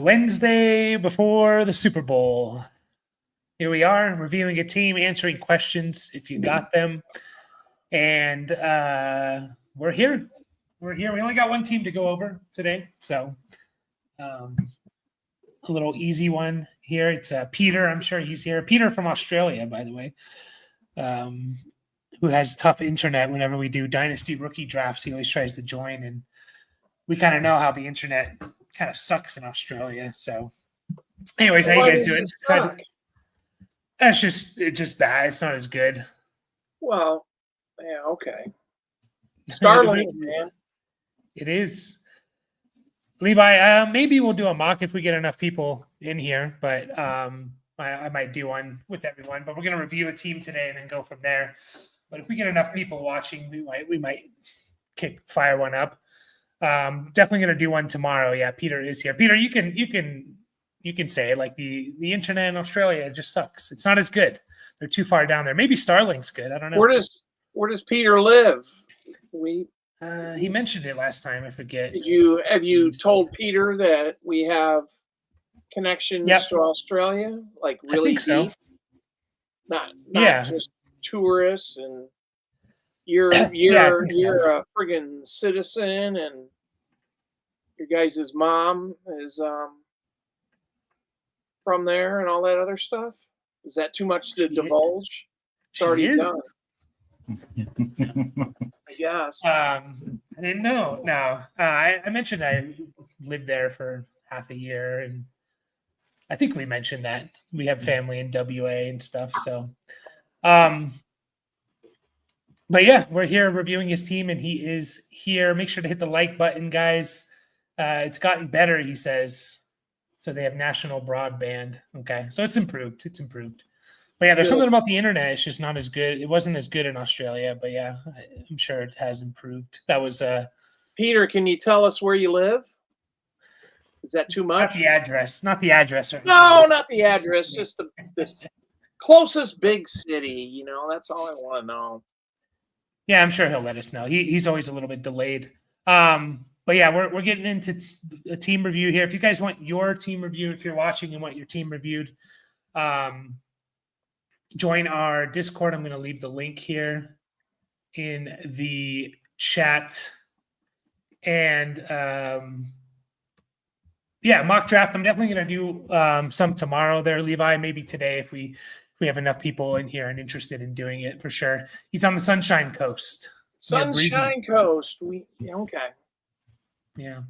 Wednesday before the Super Bowl. Here we are, reviewing a team, answering questions if you got them. And we're here. We're here. We only got one team to go over today. So a little easy one here. It's Peter. I'm sure he's here. Peter from Australia, by the way, who has tough internet whenever we do Dynasty rookie drafts. He always tries to join. And we kind of know how the internet kind of sucks in Australia. So anyways, how you guys doing? It's just bad. It's not as good. Well, yeah, okay. Starlink, man. It is. Levi, maybe we'll do a mock if we get enough people in here, but I might do one with everyone. But we're going to review a team today and then go from there. But if we get enough people watching, we might fire one up. Definitely going to do one tomorrow. Yeah, Peter is here. Peter, you can say it, like the internet in Australia just sucks. It's not as good. They're too far down there. Maybe Starlink's good. I don't know. Where does Peter live? He mentioned it last time. I forget. Have you told Peter that we have connections to Australia? Like really I think so. Not just tourists, and you're a friggin' citizen, and your guys' mom is from there and all that other stuff. Is that too much to divulge? It's already done. I guess. I didn't know. No, I mentioned I lived there for half a year, and I think we mentioned that we have family in WA and stuff. So, but yeah, we're here reviewing his team, and he is here. Make sure to hit the like button, guys. It's gotten better, he says. So they have national broadband. Okay, so it's improved. It's improved. But yeah, there's something about the internet. It's just not as good. It wasn't as good in Australia, but yeah, I'm sure it has improved. That was Peter, can you tell us where you live? Is that too much? Not the address. Not the address. No, not the address. Just the closest big city. That's all I want to know. Yeah, I'm sure he'll let us know. He's always a little bit delayed. But yeah, we're getting into a team review here. If you guys want your team review, if you're watching and want your team reviewed, join our Discord. I'm going to leave the link here in the chat. And mock draft. I'm definitely going to do some tomorrow there, Levi, maybe today if we have enough people in here and interested in doing it for sure. He's on the Sunshine Coast. Sunshine Coast. Okay. Yeah.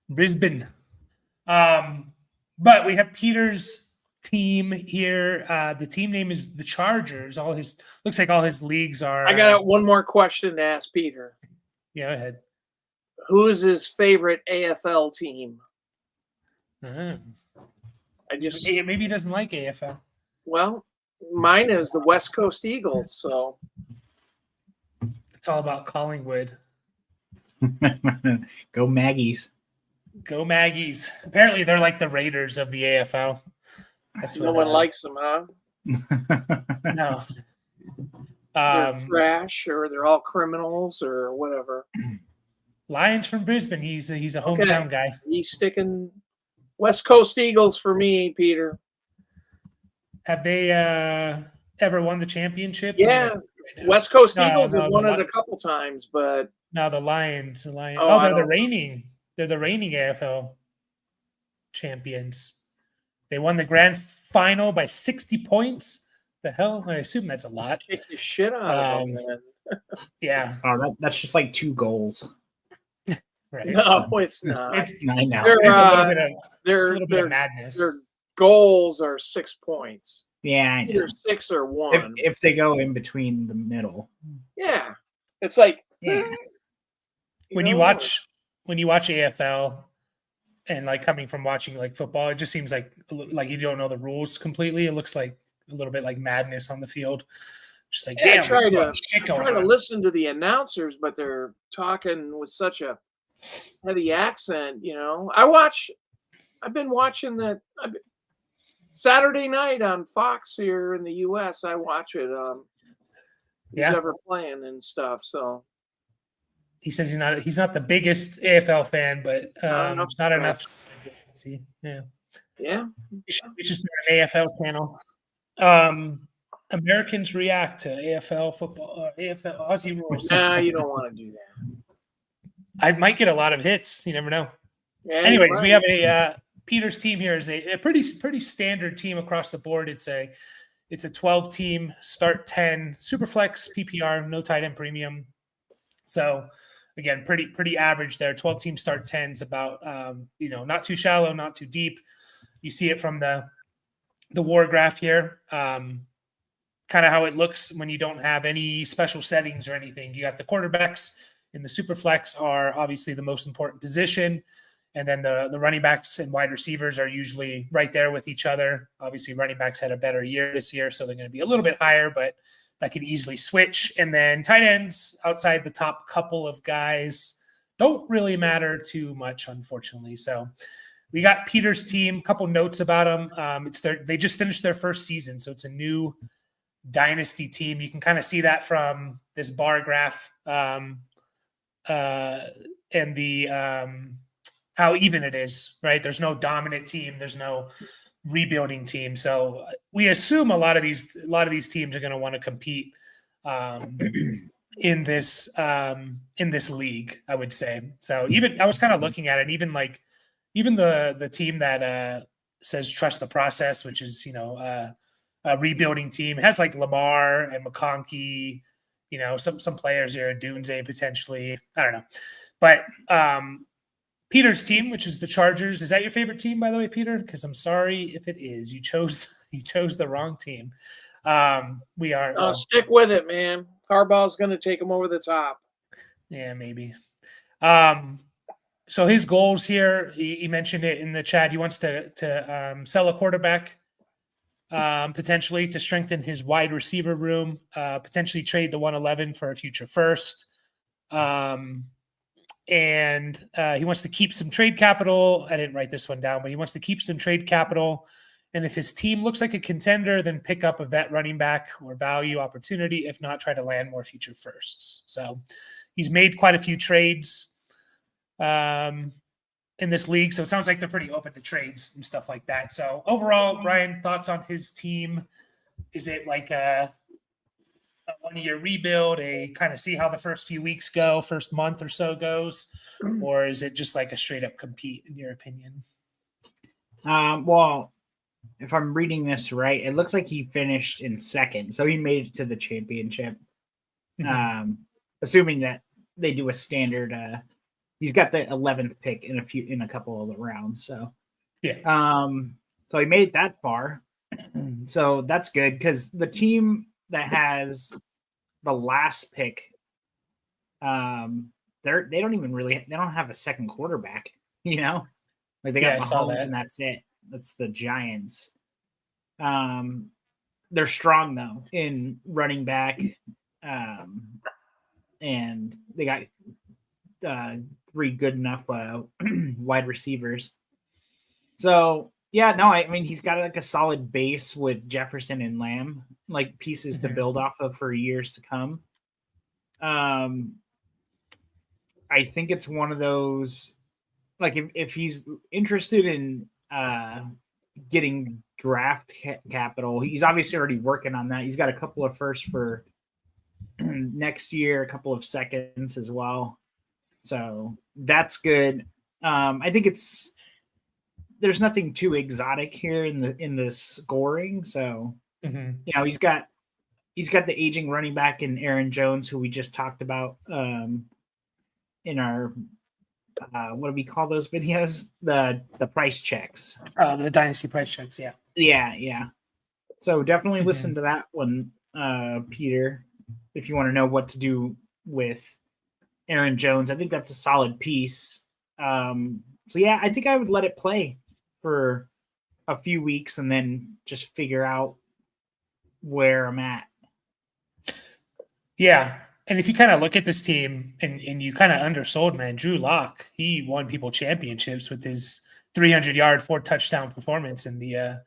Brisbane. But we have Peter's team here. The team name is the Chargers. Looks like all his leagues are. I got one more question to ask Peter. Yeah, go ahead. Who is his favorite AFL team? Maybe he doesn't like AFL. Well, mine is the West Coast Eagles. So it's all about Collingwood. Go Maggies. Go Maggies. Apparently, they're like the Raiders of the AFL. No one likes them, huh? No. They're trash, or they're all criminals, or whatever. Lions from Brisbane. He's a hometown guy. He's sticking West Coast Eagles for me, Peter. Have they ever won the championship? Yeah, West Coast Eagles have won it a couple times, but no, the Lions. Oh, they're the reigning AFL champions. They won the grand final by 60 points. The hell? I assume that's a lot. Kick the shit out of them, man. Yeah. Oh, that's just like 2 goals. Right. No, it's not. It's 9 now. There's a little bit of madness. Their goals are 6 points. Yeah. Either 6 or 1. If they go in between the middle. Yeah. It's like when you watch AFL and like coming from watching like football, it just seems like you don't know the rules completely. It looks like a little bit like madness on the field. Just like I try to listen to the announcers, but they're talking with such a heavy accent. I've been watching that Saturday night on Fox here in the U.S. I watch it. Ever playing and stuff. So he says he's not the biggest AFL fan, but not enough. See, yeah. Yeah. We should start an AFL channel. Americans react to AFL football, AFL Aussie rules. Nah, you don't want to do that. I might get a lot of hits. You never know. Yeah, Anyways, we have a Peter's team here is a pretty standard team across the board. It's a 12-team start 10 superflex PPR, no tight end premium. So again, pretty average there. 12-team start 10s about not too shallow, not too deep. You see it from the war graph here. Kind of how it looks when you don't have any special settings or anything. You got the quarterbacks in the superflex are obviously the most important position. And then the running backs and wide receivers are usually right there with each other. Obviously, running backs had a better year this year, so they're going to be a little bit higher, but that could easily switch. And then tight ends outside the top couple of guys don't really matter too much, unfortunately. So we got Peter's team. Couple notes about them. They just finished their first season, so it's a new Dynasty team. You can kind of see that from this bar graph and the how even it is, right? There's no dominant team. There's no rebuilding team. So we assume a lot of these teams are going to want to compete in this league, I would say. So even I was kind of looking at it, even the team that says trust the process, which is a rebuilding team, it has like Lamar and McConkey, some players here, Dunze potentially. I don't know, but Peter's team, which is the Chargers. Is that your favorite team, by the way, Peter? Because I'm sorry if it is. You chose the wrong team. We are. Stick with it, man. Harbaugh's going to take him over the top. Yeah, maybe. So his goals here, he mentioned it in the chat. He wants to sell a quarterback, potentially to strengthen his wide receiver room, potentially trade the 111 for a future first. And he wants to keep some trade capital. I didn't write this one down, but he wants to keep some trade capital. And if his team looks like a contender, then pick up a vet running back or value opportunity. If not, try to land more future firsts. So he's made quite a few trades in this league. So it sounds like they're pretty open to trades and stuff like that. So overall, Brian, thoughts on his team? Is it like a 1-year rebuild, a kind of see how the first few weeks go, first month or so goes, or is it just like a straight up compete in your opinion? Well, if I'm reading this right, it looks like he finished in second, so he made it to the championship. Mm-hmm. Assuming that they do a standard, he's got the 11th pick in a couple of the rounds. So yeah, so he made it that far, so that's good because the team that has the last pick, they don't have a second quarterback, like they got Mahomes and that's it. That's the Giants. They're strong though in running back, and they got 3 good enough wide receivers. So yeah, no, I mean he's got like a solid base with Jefferson and Lamb, like pieces to build off of for years to come. I think it's one of those, like if he's interested in getting draft capital, he's obviously already working on that. He's got a couple of firsts for next year, a couple of seconds as well. So that's good. I think there's nothing too exotic here in the scoring. So he's got the aging running back in Aaron Jones, who we just talked about in our what do we call those videos? The price checks. The Dynasty price checks. Yeah. So definitely listen to that one, Peter, if you want to know what to do with Aaron Jones. I think that's a solid piece. So yeah, I think I would let it play for a few weeks and then just figure out where I'm at. Yeah. And if you kind of look at this team and you kind of undersold, man, Drew Lock, he won people championships with his 300-yard, 4-touchdown performance in the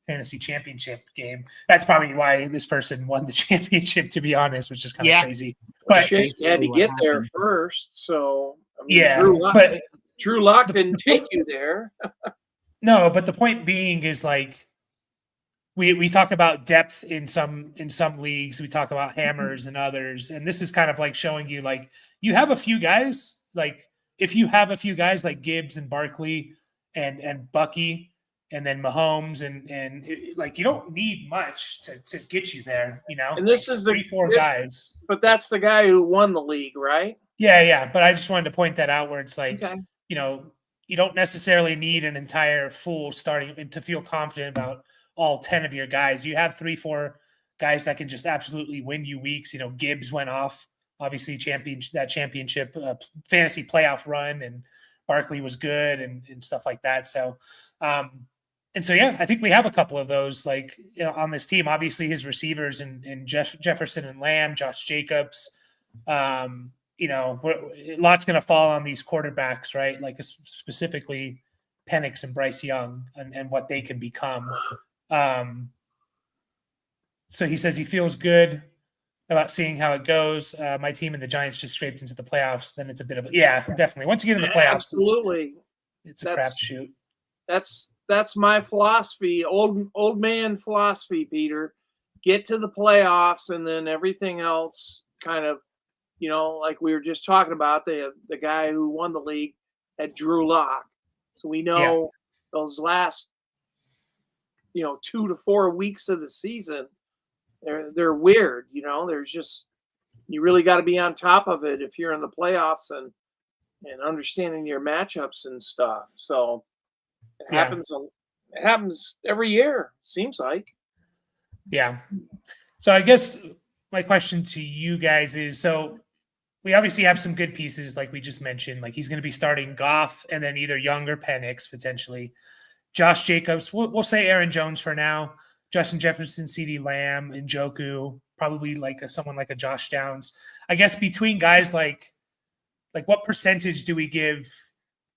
fantasy championship game. That's probably why this person won the championship, to be honest, which is kind of crazy. But he had to get there first. So, I mean, Drew Lock didn't take you there. No, but the point being is like we talk about depth in some leagues, we talk about hammers and others, and this is kind of like showing you like you have a few guys, like if you have a few guys like Gibbs and Barkley and Bucky and then Mahomes and like you don't need much to get you there, you know. And this like is three, four guys. But that's the guy who won the league, right? Yeah. But I just wanted to point that out where it's like, Okay. you know, you don't necessarily need an entire full starting to feel confident about all 10 of your guys. You have 3-4 guys that can just absolutely win you weeks. You know, Gibbs went off, obviously championship fantasy playoff run, and Barkley was good and stuff like that. So, yeah, I think we have a couple of those like on this team. Obviously, his receivers and Jefferson and Lamb, Josh Jacobs. Lots going to fall on these quarterbacks, right? Like specifically Penix and Bryce Young and what they can become. So he says he feels good about seeing how it goes. My team and the Giants just scraped into the playoffs. Then it's a bit of definitely. Once you get in the playoffs, absolutely, it's a crapshoot. That's my philosophy, old man philosophy, Peter. Get to the playoffs, and then everything else kind of, like we were just talking about, the guy who won the league had Drew Lock. So we know those last 2 to 4 weeks of the season, they're weird. There's just, you really got to be on top of it if you're in the playoffs and understanding your matchups and stuff. So it happens every year, seems like. Yeah. So I guess my question to you guys is, so we obviously have some good pieces, like we just mentioned. Like he's going to be starting Goff and then either Young or Penix potentially. Josh Jacobs, we'll say Aaron Jones for now. Justin Jefferson, CeeDee Lamb, Njoku, probably like someone like a Josh Downs. I guess between guys like what percentage do we give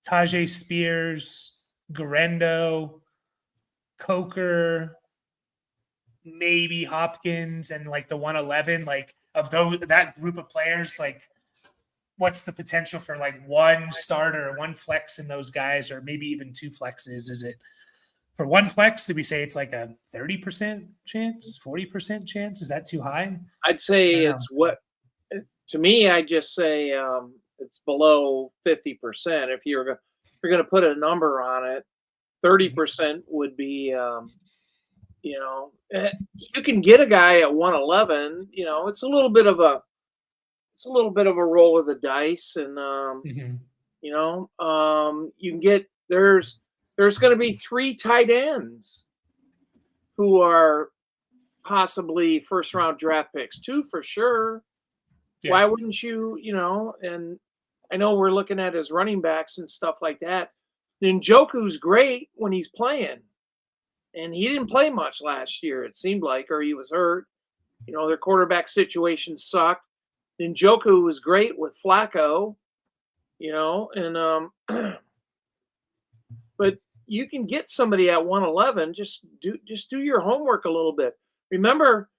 Tajay Spears, Garendo, Coker, maybe Hopkins, and like the 111, like of that group of players, like what's the potential for like one starter or one flex in those guys, or maybe even two flexes? Is it for one flex? Did we say it's like a 30% chance, 40% chance? Is that too high? I'd say it's to me, I just say it's below 50%. If you're going to put a number on it, 30% would be, you can get a guy at 111. It's a little bit of a roll of the dice, and you can get there's going to be 3 tight ends who are possibly first round draft picks, 2 for sure. Yeah. Why wouldn't you? And I know we're looking at his running backs and stuff like that. Njoku's great when he's playing, and he didn't play much last year, it seemed like, or he was hurt. Their quarterback situation sucked. Njoku was great with Flacco, and but you can get somebody at 111. Just do your homework a little bit. Remember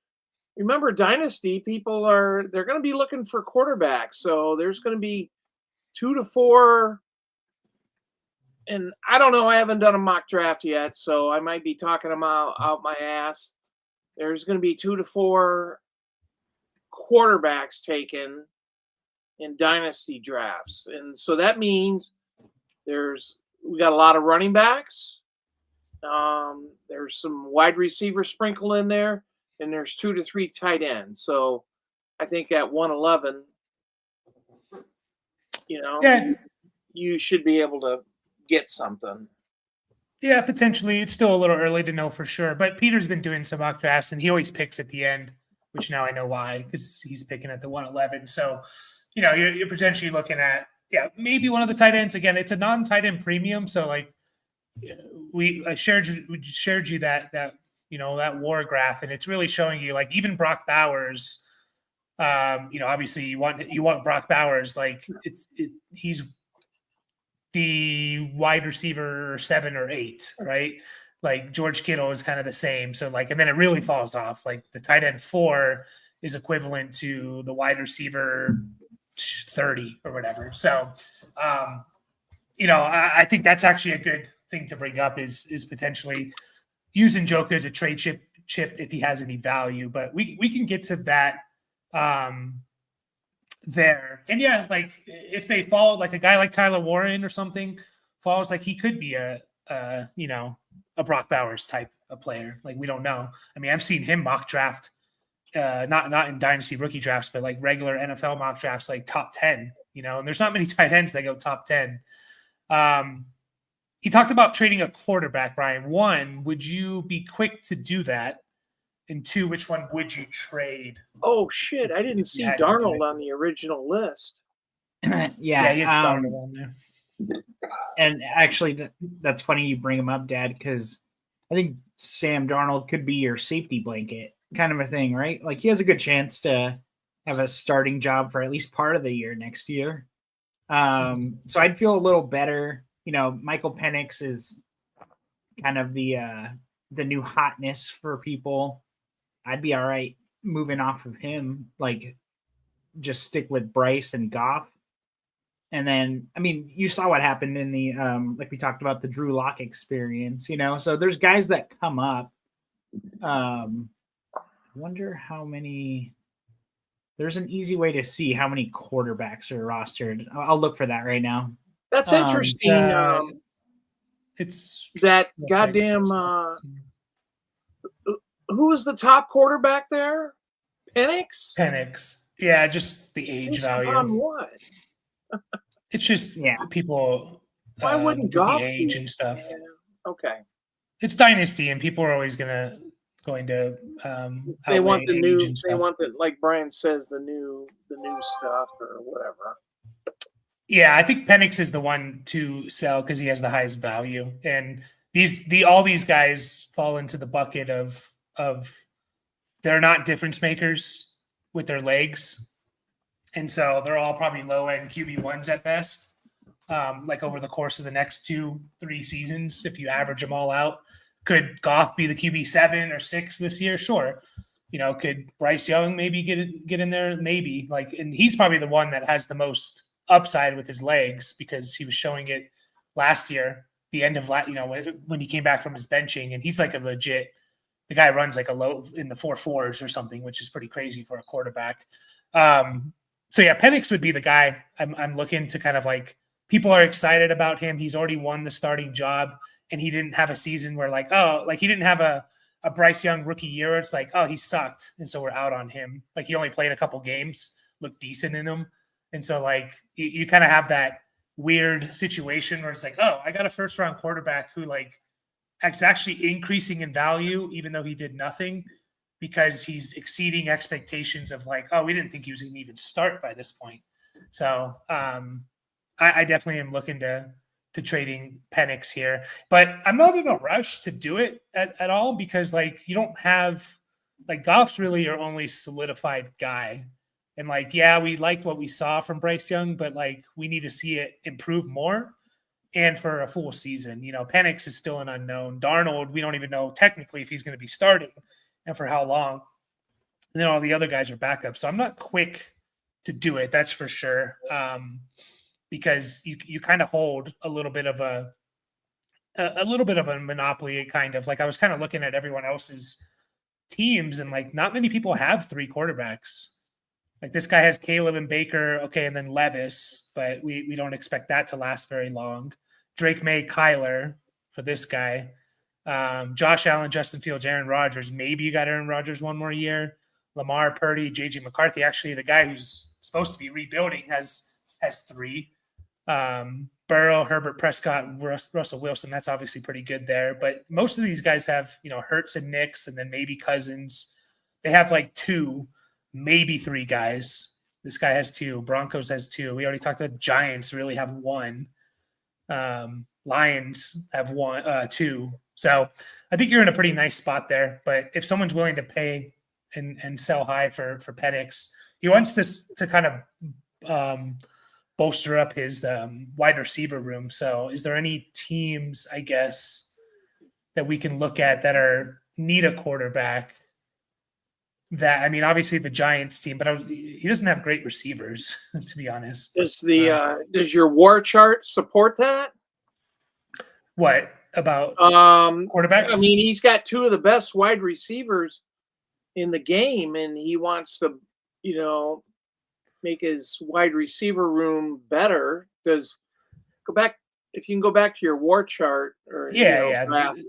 Dynasty, they're going to be looking for quarterbacks. So there's going to be 2 to 4. And I don't know, I haven't done a mock draft yet, so I might be talking them out my ass. There's going to be 2 to 4 quarterbacks taken in Dynasty drafts. And so that means we got a lot of running backs. There's some wide receivers sprinkled in there, and there's 2 to 3 tight ends. So I think at 111, you should be able to get something. Yeah, potentially. It's still a little early to know for sure, but Peter's been doing some mock drafts, and he always picks at the end, which now I know why, because he's picking at the 111. So, you're potentially looking at maybe one of the tight ends. Again, it's a non-tight end premium, so like we shared you that WAR graph, and it's really showing you like even Brock Bowers. Obviously you want Brock Bowers, like he's the wide receiver 7 or 8, right? Like George Kittle is kind of the same. So like, and then it really falls off. Like the tight end 4 is equivalent to the wide receiver 30 or whatever. So, I think that's actually thing to bring up is potentially using Joker as a trade chip if he has any value. But we can get to that there. And yeah, like if they fall, like a guy like Tyler Warren or something falls, like he could be a Brock Bowers type of player. Like we don't know. I mean, I've seen him mock draft, not in dynasty rookie drafts, but like regular NFL mock drafts, like top 10, and there's not many tight ends that go top 10. He talked about trading a quarterback, Brian. One, would you be quick to do that? And two, which one would you trade? Oh shit! I didn't see Darnold on the original list. Yeah, he is Darnold on there. And actually, that's funny you bring him up, Dad, because I think Sam Darnold could be your safety blanket kind of a thing, right? Like he has a good chance to have a starting job for at least part of the year next year. So I'd feel a little better. Michael Penix is kind of the new hotness for people. I'd be all right moving off of him, like just stick with Bryce and Goff. And then, I mean, you saw what happened in the, like we talked about the Drew Lock experience, so there's guys that come up. I wonder how many, there's an easy way to see how many quarterbacks are rostered. I'll look for that right now. That's interesting. It's that goddamn, who is the top quarterback there? Penix. Yeah, just the age value. On what? It's just people. Why wouldn't Goff the age and stuff? Yeah. Okay. It's Dynasty, and people are always going to. They want the new. They want the, like Brian says, the new stuff or whatever. Yeah, I think Penix is the one to sell because he has the highest value, and all these guys fall into the bucket of they're not difference makers with their legs. And so they're all probably low-end QB1s at best, like over the course of the next 2-3 seasons, if you average them all out. Could Goff be the QB7 or 6 this year? Sure. Could Bryce Young maybe get in there? Maybe. And he's probably the one that has the most upside with his legs because he was showing it last year, the end of when he came back from his benching, and he's like a legit – the guy runs like a low in the 4.4s or something, which is pretty crazy for a quarterback. So yeah, Penix would be the guy I'm looking to kind of like people are excited about him. He's already won the starting job and he didn't have a season where he didn't have a Bryce Young rookie year. It's like, oh, he sucked. And so we're out on him. Like he only played a couple games, looked decent in them. And so like you kind of have that weird situation where it's like, oh, I got a first round quarterback who like it's actually increasing in value, even though he did nothing, because he's exceeding expectations of like, oh, we didn't think he was going to even start by this point. So I definitely am looking to trading Penix here, but I'm not in a rush to do it at all because like you don't have like Goff's really your only solidified guy. And like, yeah, we liked what we saw from Bryce Young, but like we need to see it improve more. And for a full season, Penix is still an unknown. Darnold, we don't even know technically if he's going to be starting and for how long. And then all the other guys are backups. So I'm not quick to do it. That's for sure. Because you kind of hold a little bit of a monopoly, kind of like I was kind of looking at everyone else's teams and like not many people have 3 quarterbacks. Like this guy has Caleb and Baker, okay, and then Levis, but we don't expect that to last very long. Drake May, Kyler for this guy. Josh Allen, Justin Fields, Aaron Rodgers. Maybe you got Aaron Rodgers one more year. Lamar, Purdy, J.J. McCarthy. Actually, the guy who's supposed to be rebuilding has 3. Burrow, Herbert, Prescott, Russell Wilson. That's obviously pretty good there. But most of these guys have, Hurts and Knicks and then maybe Cousins. They have like 2, maybe 3 guys. This guy has 2. Broncos has 2. We already talked about Giants really have 1. Lions have 2. So I think you're in a pretty nice spot there. But if someone's willing to pay and sell high for Penix, he wants this to kind of bolster up his wide receiver room. So is there any teams, I guess, that we can look at that need a quarterback? That, I mean, obviously the Giants team, but he doesn't have great receivers, to be honest. Does your war chart support that? What? about I quarterbacks? mean, he's got two of the best wide receivers in the game, and he wants to, make his wide receiver room better. If you can go back to your war chart or draft.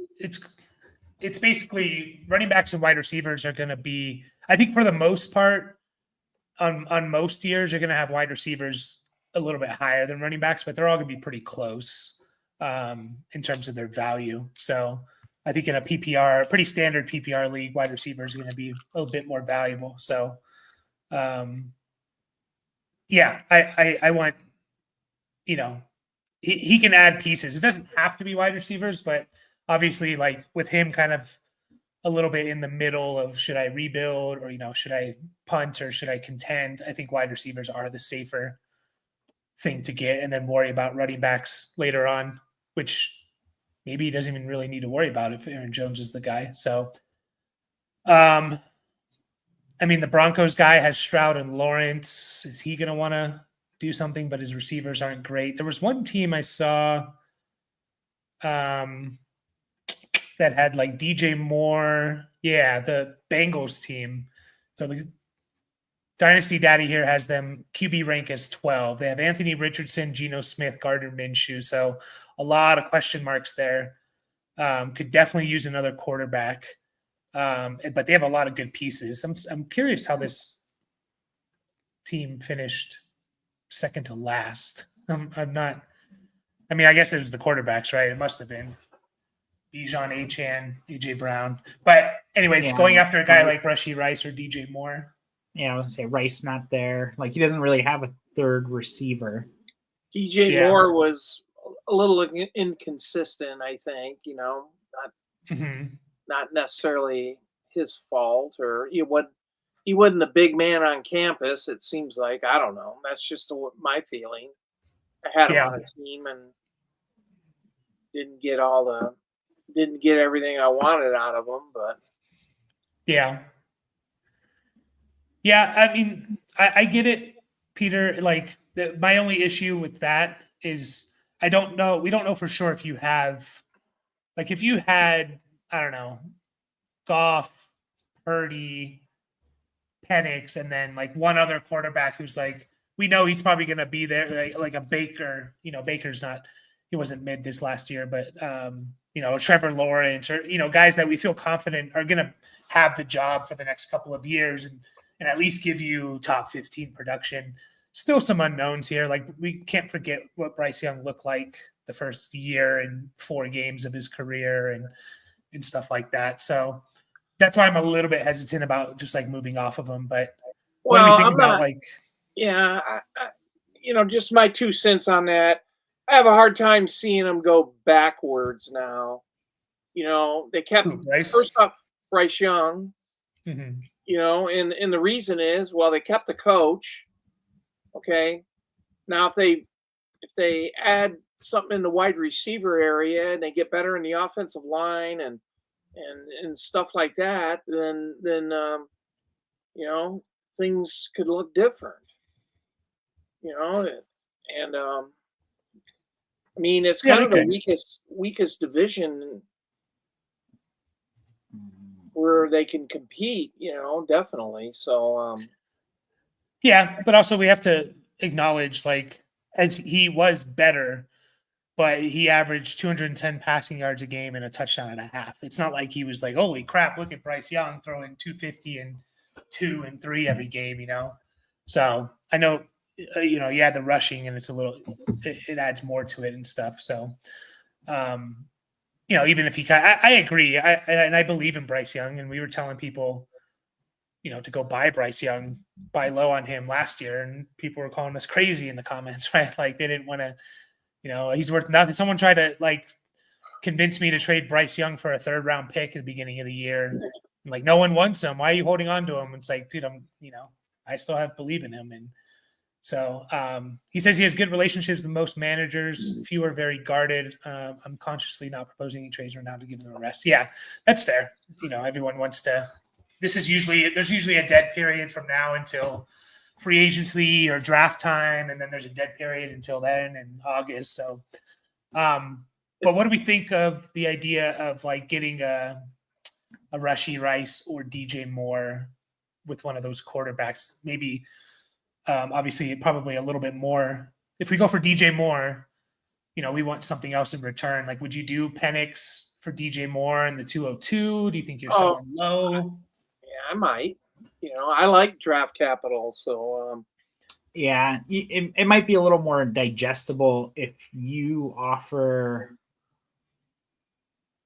It's basically running backs and wide receivers are going to be, I think for the most part, on most years, you're going to have wide receivers a little bit higher than running backs, but they're all going to be pretty close in terms of their value. So I think in a PPR, pretty standard PPR league, wide receivers are going to be a little bit more valuable. So, I want, he can add pieces. It doesn't have to be wide receivers, but obviously, like with him kind of a little bit in the middle of should I rebuild or, should I punt or should I contend? I think wide receivers are the safer thing to get and then worry about running backs later on, which maybe he doesn't even really need to worry about if Aaron Jones is the guy. So, the Broncos guy has Stroud and Lawrence. Is he going to want to do something, but his receivers aren't great? There was one team I saw that had like DJ Moore. Yeah, the Bengals team. So the Dynasty Daddy here has them QB rank as 12. They have Anthony Richardson, Geno Smith, Gardner Minshew. So a lot of question marks there. Could definitely use another quarterback. But they have a lot of good pieces. I'm curious how this team finished second to last. I'm not. I mean, I guess it was the quarterbacks, right? It must have been Bijan, Achane, AJ Brown. But anyways, going after a guy like Rashee Rice or DJ Moore. Yeah, I was gonna say Rice not there. Like he doesn't really have a third receiver. DJ Moore was a little inconsistent, I think. Not necessarily his fault, or he wasn't the big man on campus. It seems like, I don't know. That's just my feeling. I had him on a team and didn't get everything I wanted out of him, but I mean, I get it, Peter. Like my only issue with that is I don't know. We don't know for sure if you have, like, if you had, I don't know, Goff, Purdy, Penix, and then like one other quarterback who's like, we know he's probably going to be there, like a Baker. Baker's not, he wasn't mid this last year, but Trevor Lawrence or guys that we feel confident are going to have the job for the next couple of years and at least give you top 15 production. Still some unknowns here. Like we can't forget what Bryce Young looked like the first year and 4 games of his career and stuff like that. So that's why I'm a little bit hesitant about just like moving off of him. But what do you think about just my 2 cents on that. I have a hard time seeing him go backwards now. They kept first off Bryce Young, and the reason is, well, they kept the coach. Okay, now if they add something in the wide receiver area and they get better in the offensive line and stuff like that, then things could look different. I mean, it's kind of the weakest division where they can compete, definitely. So, but also we have to acknowledge, like, as he was better, but he averaged 210 passing yards a game and a touchdown and a half. It's not like he was like, holy crap, look at Bryce Young throwing 250 and 2 and 3 every game, So I know, you had the rushing and it's a little, it adds more to it and stuff. So, even if he, I agree. I believe in Bryce Young, and we were telling people, to go buy Bryce Young, buy low on him last year. And people were calling us crazy in the comments, right? Like they didn't want to, he's worth nothing. Someone tried to convince me to trade Bryce Young for a 3rd round pick at the beginning of the year. Like no one wants him. Why are you holding on to him? It's like, dude, I still have belief in him. And so he says he has good relationships with most managers. Few are very guarded. I'm consciously not proposing any trades right now to give them a rest. Yeah, that's fair. Everyone wants to. There's usually a dead period from now until free agency or draft time, and then there's a dead period until then in August. So, But what do we think of the idea of like getting a Rashee Rice or DJ Moore with one of those quarterbacks? Maybe, obviously, probably a little bit more. If we go for DJ Moore, we want something else in return. Like, would you do Penix for DJ Moore in the 202? Do you think you're somewhere low? Yeah, I might. I like draft capital, so yeah, it might be a little more digestible if you offer.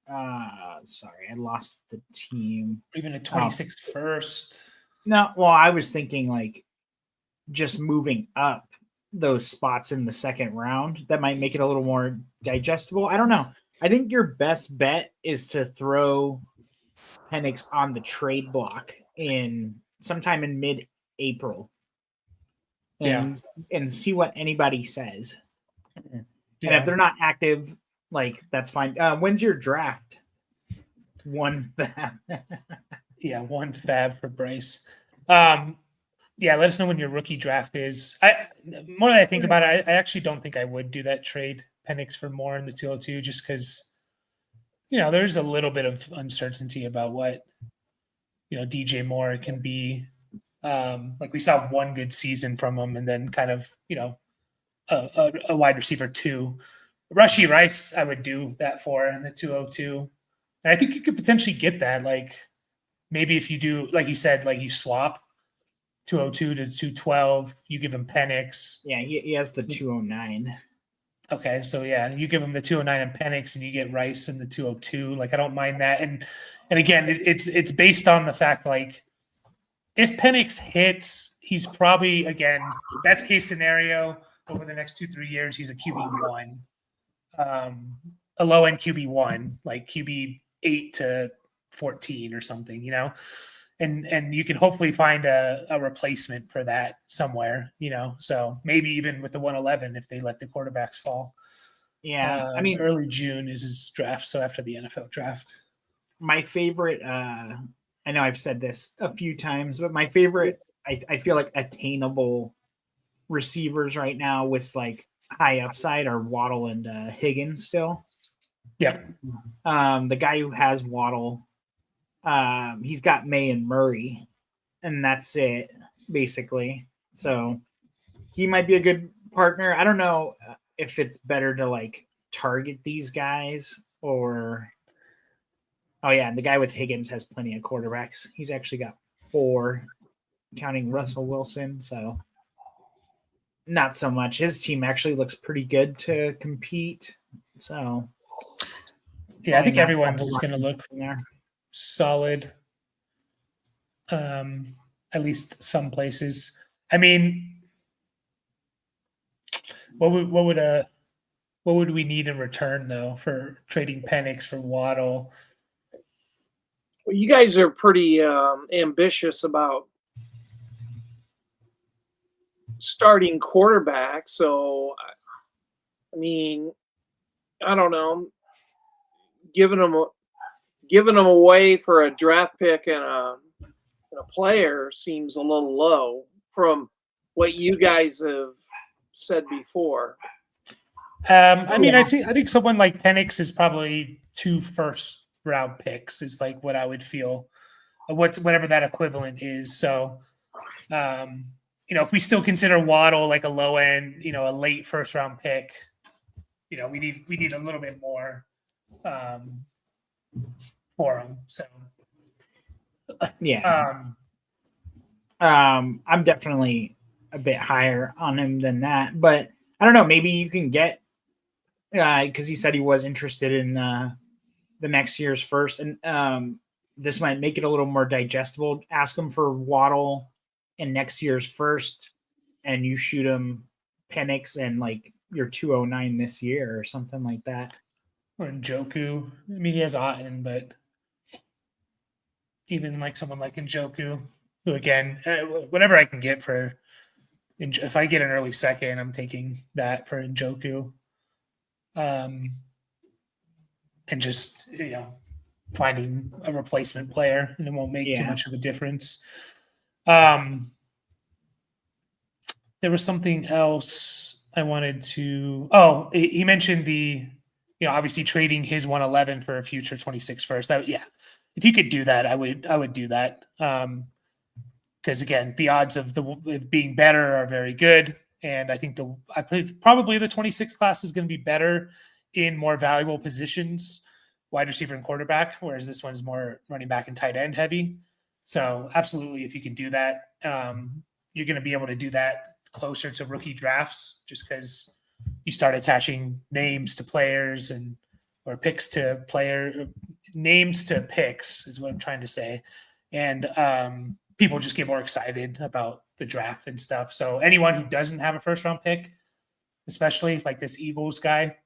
Sorry, I lost the team. Even a 26th first. No, well, I was thinking like just moving up those spots in the second round. That might make it a little more digestible. I don't know. I think your best bet is to throw Penix on the trade block sometime in mid-April, and see what anybody says. Yeah. And if they're not active, like that's fine. When's your draft? One fab. Yeah, one fab for Bryce. Let us know when your rookie draft is. More than I think about it, I actually don't think I would do that trade Penix for Moore in the 202, just because there's a little bit of uncertainty about what DJ Moore can be. Like we saw one good season from him, and then kind of a wide receiver 2. Rashee Rice, I would do that for in the 202. And I think you could potentially get that. Like maybe if you do, like you said, like you swap 202 to 212, you give him Penix. Yeah, he has the 209. Okay, so you give him the 209 and Penix, and you get Rice in the 202. Like I don't mind that. And again, it's based on the fact like if Penix hits, he's probably again best case scenario over the next 2-3 years, he's a QB1. A low end QB1, like QB 8 to 14 or something, and you can hopefully find a replacement for that somewhere, so maybe even with the 111 if they let the quarterbacks fall. Yeah, I mean, early June is his draft, so after the NFL draft. My favorite, I know I've said this a few times, but my favorite, I feel like attainable receivers right now with like high upside are Waddle and Higgins still. Yeah. The guy who has Waddle, he's got May and Murray, and that's it basically. So he might be a good partner. I don't know if it's better to like target these guys or. Oh yeah, the guy with Higgins has plenty of quarterbacks. He's actually got 4, counting Russell Wilson. So not so much. His team actually looks pretty good to compete. So yeah, I think everyone's going to look solid. At least some places. I mean, what would we need in return though for trading Penix for Waddle? Well, you guys are pretty ambitious about starting quarterback. So, I mean, I don't know, giving them away for a draft pick and a player seems a little low from what you guys have said before. I mean, I think someone like Penix is probably 2 first-round picks is like what I would feel, whatever that equivalent is. So, if we still consider Waddle like a low end, a late first-round pick, we need a little bit more for him. So, yeah, I'm definitely a bit higher on him than that, but I don't know. Maybe you can get because he said he was interested in the next year's first, and this might make it a little more digestible. Ask him for Waddle in next year's first, and you shoot him Penix and like your 209 this year or something like that. Or Njoku. I mean, he has Otten, but even like someone like Njoku, who again, whatever I can get for, if I get an early second, I'm taking that for Njoku. And just, finding a replacement player, and it won't make too much of a difference. There was something else I wanted to. Oh, he mentioned the obviously trading his 111 for a future 26 first. If you could do that, I would do that. Because again, the odds of it being better are very good. And I think probably the 26 class is going to be better in more valuable positions, wide receiver and quarterback, whereas this one's more running back and tight end heavy. So absolutely, if you can do that, you're going to be able to do that closer to rookie drafts, just because you start attaching names to players or picks to names to picks is what I'm trying to say. And people just get more excited about the draft and stuff. So anyone who doesn't have a first round pick, especially like this Eagles guy,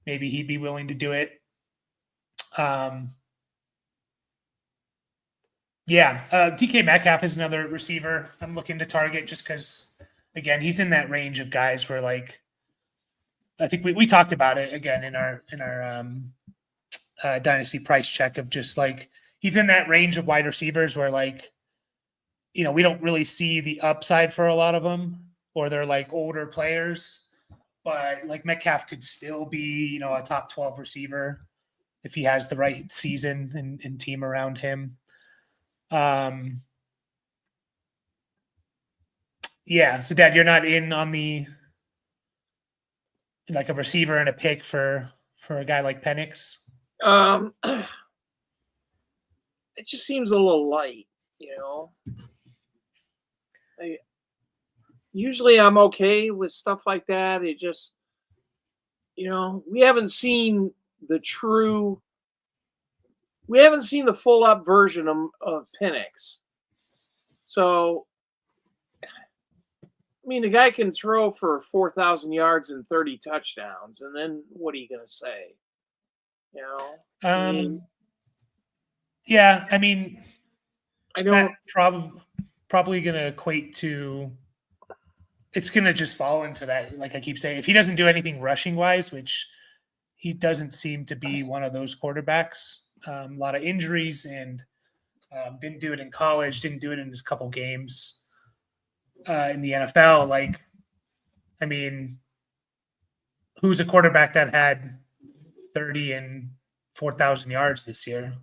maybe he'd be willing to do it. DK Metcalf is another receiver I'm looking to target just because, again, he's in that range of guys where, like, I think we talked about it again in our Dynasty price check of just like he's in that range of wide receivers where, like, we don't really see the upside for a lot of them, or they're like older players, but like Metcalf could still be, a top 12 receiver if he has the right season and team around him. So Dad, you're not in on the like a receiver and a pick for a guy like Penix? It just seems a little light, Usually I'm okay with stuff like that. It just, we haven't seen the full up version of Penix. So, I mean, the guy can throw for 4,000 yards and 30 touchdowns. And then what are you going to say? I don't probably going to equate to, it's going to just fall into that. Like I keep saying, if he doesn't do anything rushing wise, which he doesn't seem to be one of those quarterbacks, a lot of injuries and didn't do it in college, didn't do it in his couple games in the NFL. Like, I mean, who's a quarterback that had 30 and 4,000 yards this year?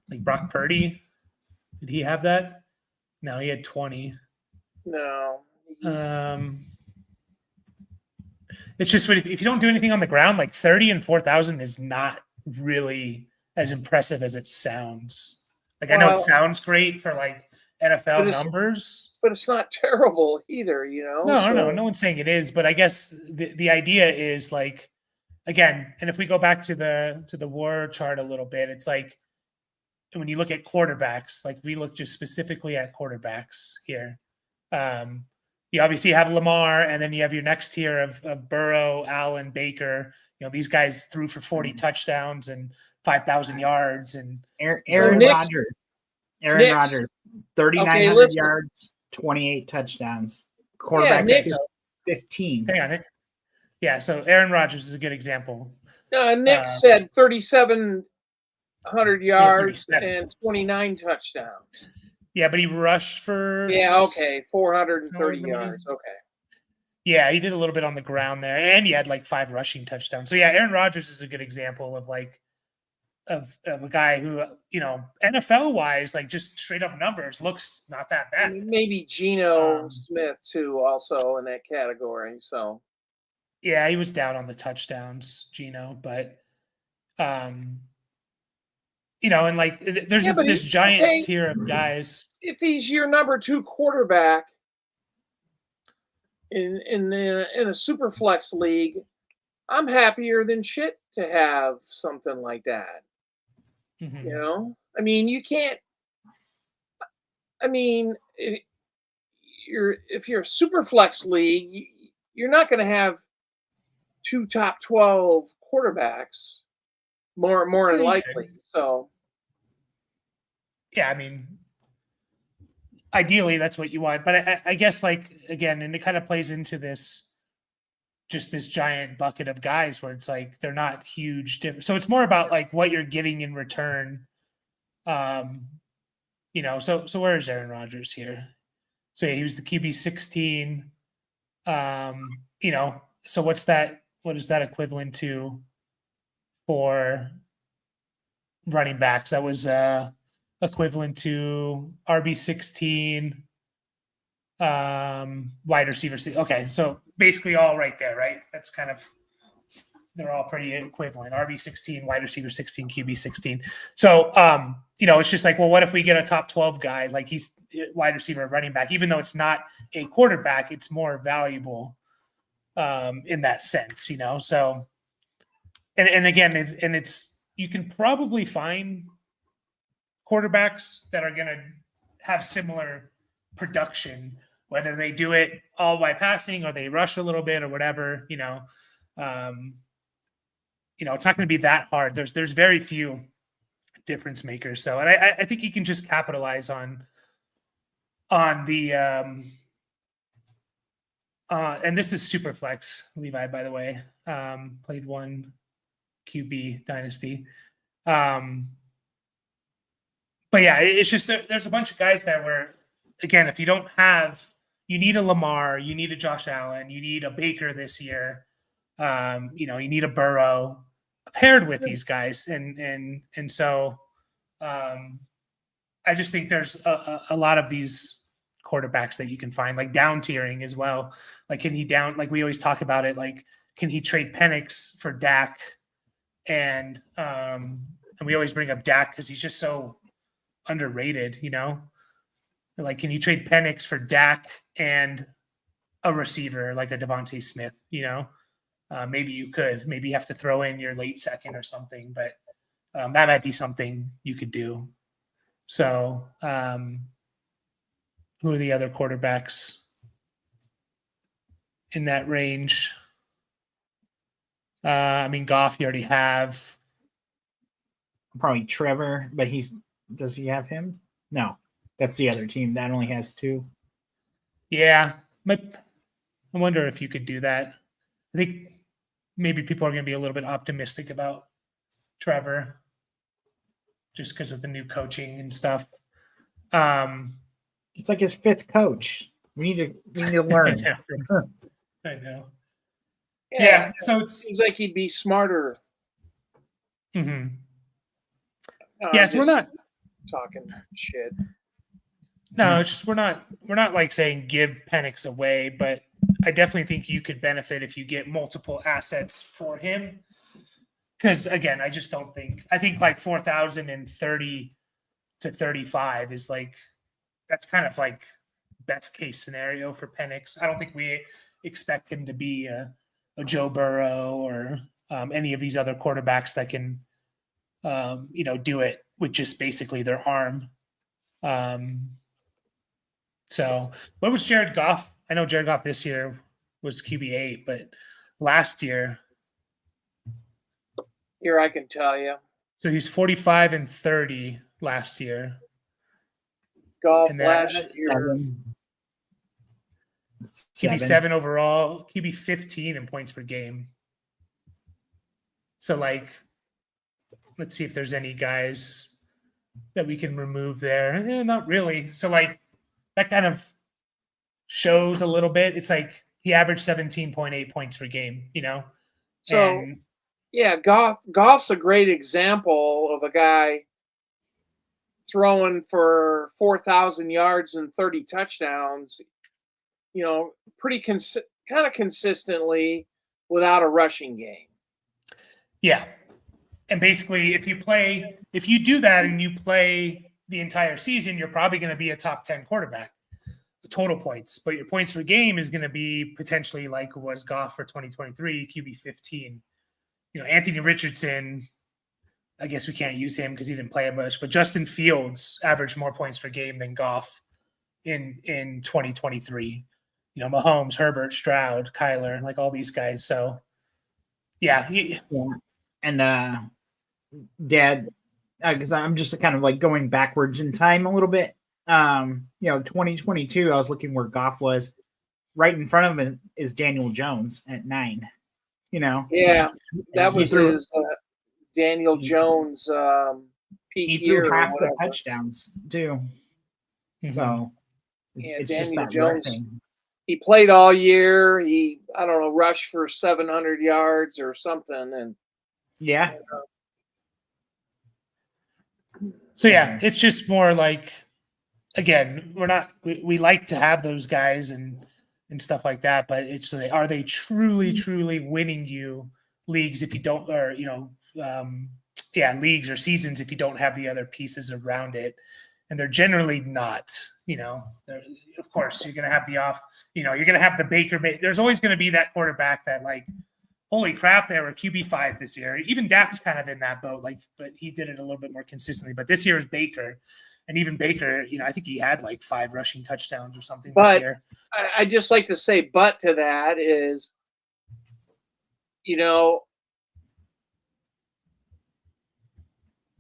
Like Brock Purdy? Did he have that? No, he had 20. No. It's just if you don't do anything on the ground, like 30 and 4,000 is not really as impressive as it sounds. Like, I know it sounds great for like NFL numbers, but it's not terrible either, No one's saying it is, but I guess the idea is like, again, and if we go back to the war chart a little bit, it's like when you look at quarterbacks, like we look just specifically at quarterbacks here. You obviously have Lamar, and then you have your next tier of Burrow, Allen, Baker. These guys threw for 40 touchdowns and 5,000 yards. And Aaron Rodgers. Aaron Rodgers, 3,900 yards, 28 touchdowns. Quarterback 15. Hang on, Nick. Yeah, so Aaron Rodgers is a good example. Nick said 3,700 yards and 29 touchdowns. Yeah, but he rushed for 430 yards. Okay. Yeah, he did a little bit on the ground there, and he had like 5 rushing touchdowns. So yeah, Aaron Rodgers is a good example of like of a guy who, NFL wise, like just straight up numbers, looks not that bad. Maybe Geno Smith too, also in that category. So yeah, he was down on the touchdowns, Geno, but and like there's this giant tier of guys. If he's your number 2 quarterback in a super flex league, I'm happier than shit to have something like that. Mm-hmm. I mean, you can't. I mean, if you're a super flex league, you're not going to have 2 top 12 quarterbacks more than likely. So. Yeah, I mean, ideally that's what you want, but I guess, like, again, and it kind of plays into this giant bucket of guys where it's like they're not huge. So it's more about like what you're getting in return. So where is Aaron Rodgers here? So he was the QB 16. So what's that? What is that equivalent to for running backs. That was equivalent to RB16, wide receiver. Okay, so basically all right there, right? That's kind of, they're all pretty equivalent. RB16, wide receiver 16, QB 16. So, it's just like, well, what if we get a top 12 guy, like he's wide receiver, running back, even though it's not a quarterback, it's more valuable in that sense, So, and again, it's you can probably find quarterbacks that are going to have similar production, whether they do it all by passing or they rush a little bit or whatever, it's not going to be that hard. There's very few difference makers. So, and I think you can just capitalize on the and this is super flex, Levi, by the way. Played one QB Dynasty. But yeah, it's just there's a bunch of guys there where, again, if you don't have, you need a Lamar, you need a Josh Allen, you need a Baker this year, you need a Burrow paired with these guys, and so I just think there's a lot of these quarterbacks that you can find, like down tiering as well. Like, can he down? Like we always talk about it. Like, can he trade Penix for Dak? And we always bring up Dak because he's just so underrated, Like, can you trade Penix for Dak and a receiver like a Devontae Smith? Maybe you could. Maybe you have to throw in your late second or something, but that might be something you could do. So, who are the other quarterbacks in that range? Goff, you already have. Probably Trevor, but does he have him? No, that's the other team that only has 2. Yeah, I wonder if you could do that. I think maybe people are going to be a little bit optimistic about Trevor just because of the new coaching and stuff. It's like his 5th coach. We need to learn. I know. Yeah, so it seems like he'd be smarter. Mm-hmm. Yes, we're not talking shit. No, it's just we're not like saying give Penix away, but I definitely think you could benefit if you get multiple assets for him. Because again, I think like 4,030 to 35 is like, that's kind of like best case scenario for Penix. I don't think we expect him to be a Joe Burrow or any of these other quarterbacks that can, do it with just basically their arm. So what was Jared Goff? I know Jared Goff this year was QB8, but last year. Here I can tell you. So he's 45 and 30 last year. Goff last year. QB 7 overall, QB 15 in points per game. So let's see if there's any guys that we can remove there. Not really. So that kind of shows a little bit. It's like he averaged 17.8 points per game, So yeah, Goff's a great example of a guy throwing for 4,000 yards and 30 touchdowns, pretty kind of consistently without a rushing game. Yeah. And basically, if you do that and you play the entire season, you're probably going to be a top 10 quarterback, total points. But your points per game is going to be potentially like was Goff for 2023, QB 15. Anthony Richardson, I guess we can't use him because he didn't play much, but Justin Fields averaged more points per game than Goff in 2023. Mahomes, Herbert, Stroud, Kyler, like all these guys. So, yeah. And Dad, because I'm just kind of like going backwards in time a little bit. 2022, I was looking where Goff was. Right in front of him is Daniel Jones at 9. Yeah, that was his Daniel Jones peak he year. He threw half the touchdowns too. Mm-hmm. So it's Daniel just that Jones. rushing. He played all year. He rushed for 700 yards or something, and Yeah. So yeah, it's just more like, again, we like to have those guys and stuff like that, but it's like, are they truly winning you leagues if you don't, or leagues or seasons if you don't have the other pieces around it? And they're generally not. Of course, you're going to have you're going to have the Baker. There's always going to be that quarterback that, like, holy crap, they were QB5 this year. Even Dak's kind of in that boat, but he did it a little bit more consistently. But this year is Baker. And even Baker, I think he had like 5 rushing touchdowns or something this year. I just like to say, but to that is, if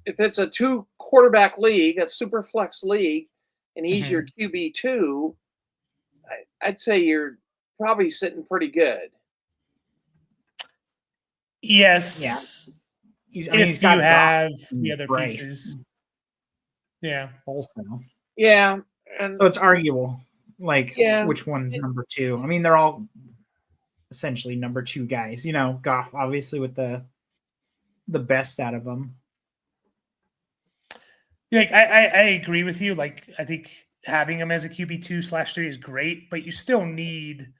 it's a 2 quarterback league, a super flex league, and he's your QB2, I'd say you're probably sitting pretty good. Yes. Yeah. If you have the other pieces. Yeah. Also. Yeah. And so it's arguable, which one's number 2. I mean, they're all essentially number 2 guys. Goff obviously with the best out of them. I agree with you. Like, I think having him as a QB2/3 is great, but you still need,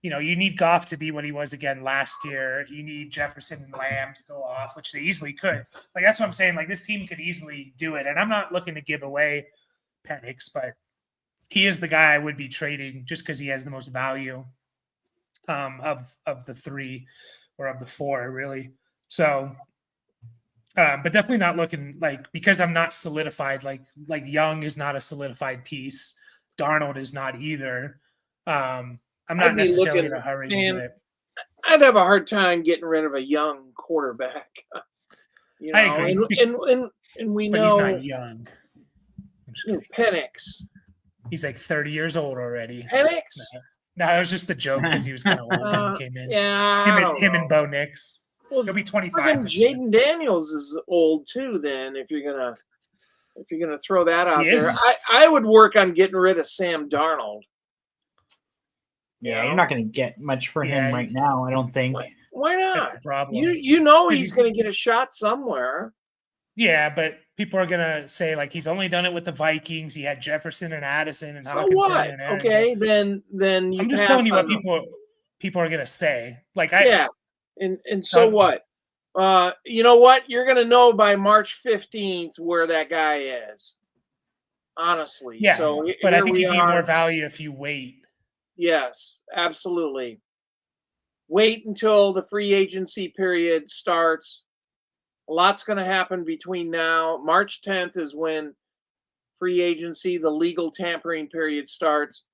you need Goff to be what he was again last year. You need Jefferson and Lamb to go off, which they easily could. Like, that's what I'm saying. Like, this team could easily do it. And I'm not looking to give away Penix, but he is the guy I would be trading just because he has the most value of the 3 or of the 4, really. So, but definitely not looking because I'm not solidified. Like Young is not a solidified piece. Darnold is not either. I'm not necessarily in a hurry to do it. I'd have a hard time getting rid of a young quarterback. I agree. And we but know he's not young. Penix. He's like 30 years old already. Penix? No, that was just the joke because he was kind of old when he came in. Yeah, him and Bo Nix. He'll be 25. Jaden Daniels is old too. Then if you're gonna throw that out there, I would work on getting rid of Sam Darnold. Yeah, you're not going to get much for him right now, I don't think. Why not? That's the problem. He's going to get a shot somewhere. Yeah, but people are gonna say he's only done it with the Vikings. He had Jefferson and Addison and Hawkinson. What? And Aaron. Okay, then I'm just telling you what people are gonna say. And so what? You know what? You're gonna know by March 15th where that guy is. Honestly, yeah. So but I think you gain more value if you wait. Yes, absolutely. Wait until the free agency period starts. A lot's going to happen between now. March 10th is when free agency, the legal tampering period starts.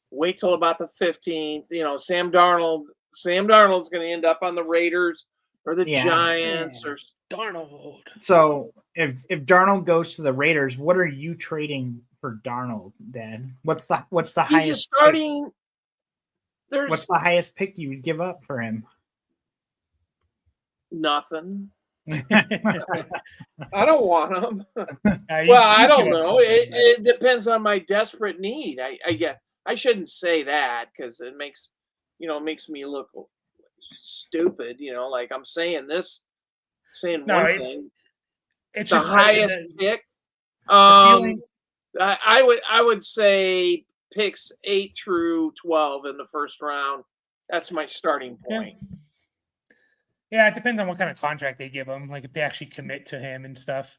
Wait till about the 15th. Sam Darnold's going to end up on the Raiders or the Giants or Darnold. So if Darnold goes to the Raiders, what are you trading for Darnold then? What's the highest? He's starting. What's the highest pick you would give up for him? Nothing. I don't want him. I don't know. It depends on my desperate need. I shouldn't say that because it makes me look stupid. Like I'm saying one thing. It's the just highest pick. I would say picks 8 through 12 in the first round. That's my starting point. Yeah, it depends on what kind of contract they give him. Like if they actually commit to him and stuff.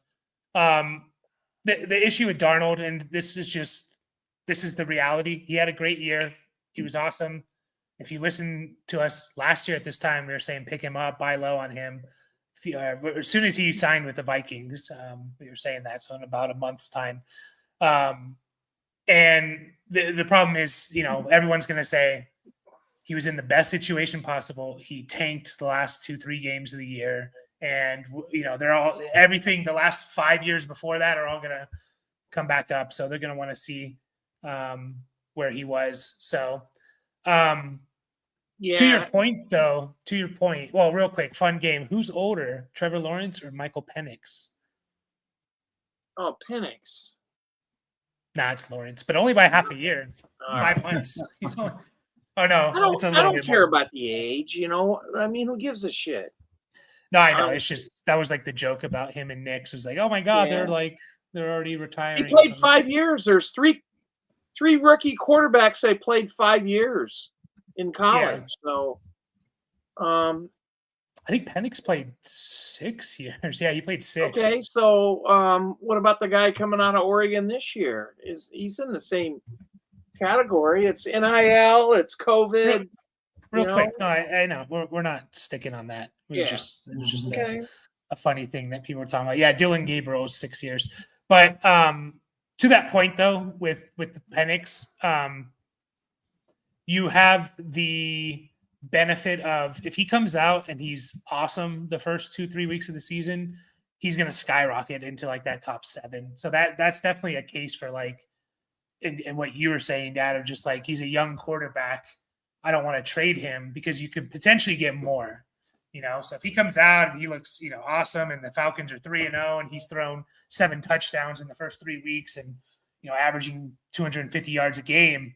The issue with Darnold, and this is the reality. He had a great year. He was awesome. If you listen to us last year at this time, we were saying pick him up, buy low on him. As soon as he signed with the Vikings, we were saying that. So in about a month's time. And the problem is, everyone's going to say he was in the best situation possible. He tanked the last 2-3 games of the year. And, they're all, everything the last 5 years before that are all going to come back up. So they're going to want to see where he was. So, to your point, well, real quick, fun game. Who's older, Trevor Lawrence or Michael Penix? Oh, Penix. Nah, it's Lawrence, but only by half a year. 5 months. He's only, oh, no. I don't care about the age, I mean, who gives a shit? No, I know. It's just that was like the joke about him and Knicks was like, oh my God, Yeah. they're already retiring. He played 5 years. There's three rookie quarterbacks that played 5 years in college. So, I think Penix played 6 years. Yeah, he played 6. okay. So, what about the guy coming out of Oregon this year? He's in the same category? It's NIL. It's COVID. Real quick, no, I know we're not sticking on that. It was just okay. a funny thing that people were talking about. Yeah, Dylan Gabriel is 6 years, but to that point though, with the Penix, you have the benefit of if he comes out and he's awesome the first 2-3 weeks of the season, he's going to skyrocket into like that top 7. So that's definitely a case for like, and what you were saying, Dad, of just like he's a young quarterback. I don't want to trade him because you could potentially get more, So if he comes out and he looks, awesome, and the Falcons are 3-0, and he's thrown 7 touchdowns in the first 3 weeks, and averaging 250 yards a game,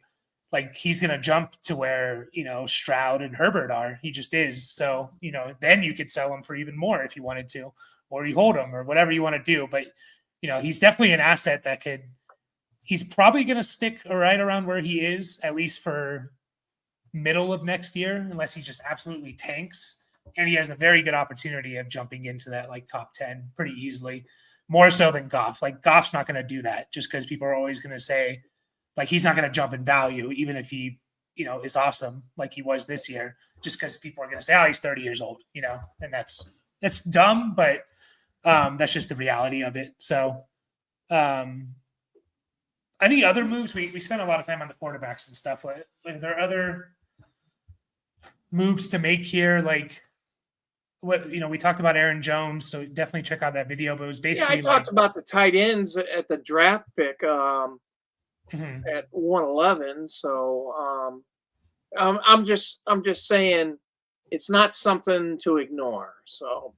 like he's going to jump to where Stroud and Herbert are. He just is. So then you could sell him for even more if you wanted to, or you hold him, or whatever you want to do. But he's definitely an asset that could. He's probably going to stick right around where he is, at least for middle of next year, unless he just absolutely tanks. And he has a very good opportunity of jumping into that like top 10 pretty easily, more so than Goff. Like Goff's not going to do that just because people are always going to say like he's not going to jump in value, even if he, is awesome like he was this year, just because people are going to say, oh, he's 30 years old, and that's dumb, but that's just the reality of it. So, any other moves? We spent a lot of time on the quarterbacks and stuff. Are there other moves to make here? Like what we talked about Aaron Jones, so definitely check out that video. But it was basically I talked about the tight ends at the draft pick at 111. So I'm just saying it's not something to ignore. So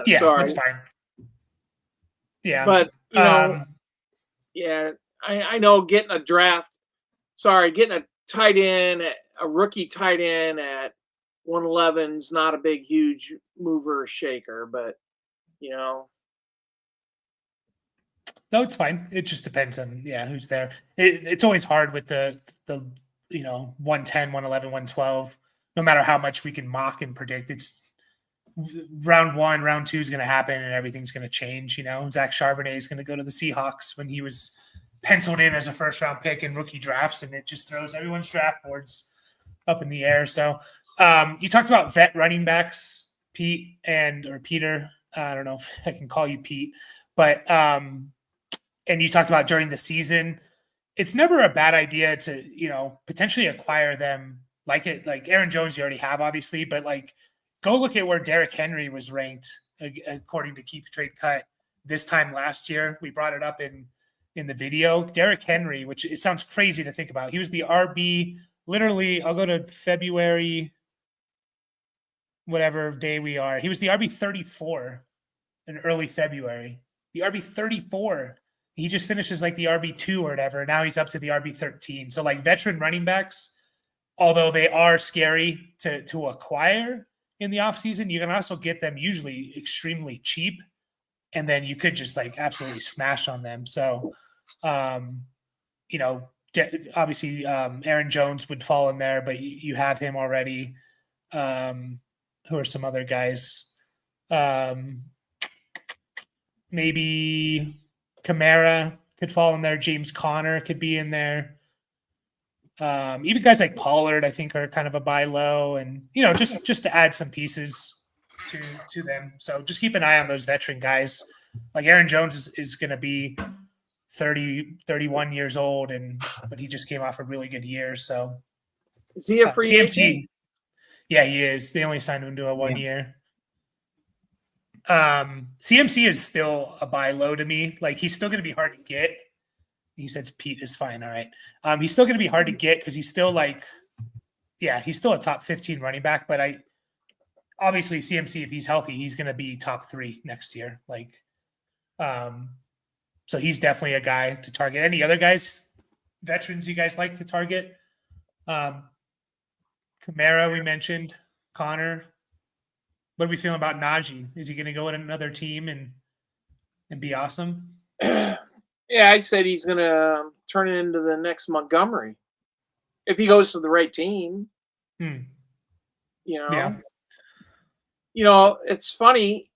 yeah, sorry. that's fine. Yeah, but yeah, I know getting a tight end, a rookie tight end at 111 is not a big, huge mover or shaker, but no, it's fine. It just depends on who's there. It's always hard with the 110, 111, 112. No matter how much we can mock and predict, it's round 1, round 2 is going to happen, and everything's going to change. Zach Charbonnet is going to go to the Seahawks when he was penciled in as a first-round pick in rookie drafts, and it just throws everyone's draft boards up in the air. So you talked about vet running backs, Pete or Peter. I don't know if I can call you Pete, but and you talked about during the season, it's never a bad idea to potentially acquire them. Like Aaron Jones, you already have obviously, but like go look at where Derrick Henry was ranked according to Keep Trade Cut this time last year. We brought it up in the video. Derrick Henry, which it sounds crazy to think about, he was the RB. Literally, I'll go to February, whatever day we are. He was the RB 34 in early February. The RB 34. He just finishes like the RB 2 or whatever. Now he's up to the RB 13. So like veteran running backs, although they are scary to acquire in the offseason, you can also get them usually extremely cheap. And then you could just like absolutely smash on them. So, obviously Aaron Jones would fall in there, but you have him already. Who are some other guys? Maybe Kamara could fall in there. James Conner could be in there. Even guys like Pollard, I think, are kind of a buy low, and just to add some pieces to them. So just keep an eye on those veteran guys. Like Aaron Jones is going to be 30, 31 years old, but he just came off a really good year. So is he a free agent? Yeah, he is. They only signed him to a 1 year. CMC is still a buy low to me. Like he's still going to be hard to get. He said Pete is fine. All right. He's still going to be hard to get because he's still he's still a top 15 running back. But obviously CMC, if he's healthy, he's going to be top 3 next year. So he's definitely a guy to target. Any other guys, veterans you guys like to target? Kamara, we mentioned. Connor. What are we feeling about Najee? Is he going to go in another team and be awesome? Yeah, I said he's going to turn it into the next Montgomery if he goes to the right team. You know, it's funny.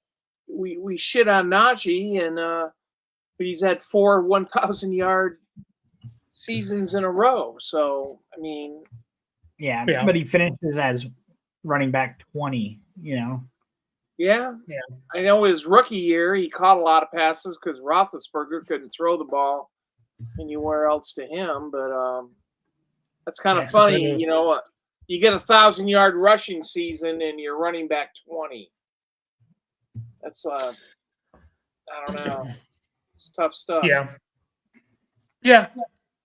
We shit on Najee, and but he's had 4 1,000-yard seasons in a row. So I mean, yeah, but he finishes as running back 20. Yeah. I know his rookie year he caught a lot of passes because Roethlisberger couldn't throw the ball anywhere else to him. But that's kind of funny, you get 1,000-yard rushing season and you're running back 20. That's I don't know. It's tough stuff. Yeah.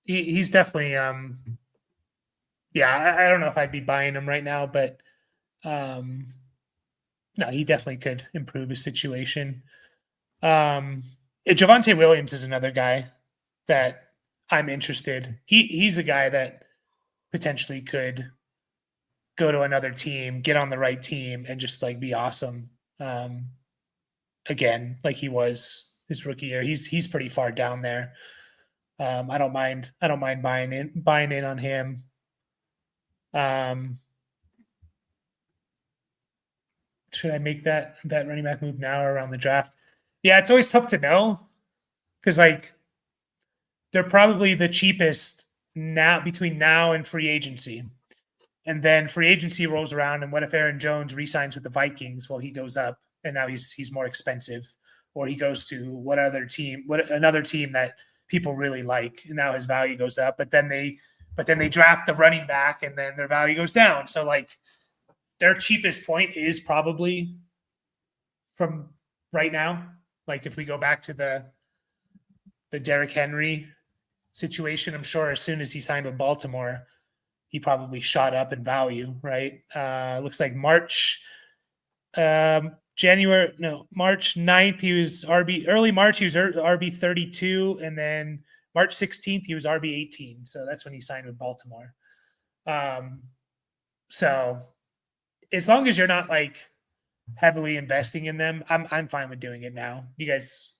He's definitely I don't know if I'd be buying him right now, but no, he definitely could improve his situation. Javonte Williams is another guy that I'm interested. He's a guy that potentially could go to another team, get on the right team, and just like be awesome. Again, like he was his rookie year. He's pretty far down there. I don't mind buying in on him. Should I make that running back move now or around the draft? Yeah, it's always tough to know because like they're probably the cheapest now between now and free agency. And then free agency rolls around, and what if Aaron Jones re-signs with the Vikings? Well, he goes up, and now he's more expensive, or he goes to another team that people really like, and now his value goes up. But then they draft the running back, and then their value goes down. So like their cheapest point is probably from right now. Like if we go back to the Derrick Henry situation, I'm sure as soon as he signed with Baltimore, he probably shot up in value, right? Looks like March 9th, he was early March, he was RB 32, and then March 16th, he was RB 18. So that's when he signed with Baltimore. So as long as you're not like heavily investing in them, I'm fine with doing it now. You guys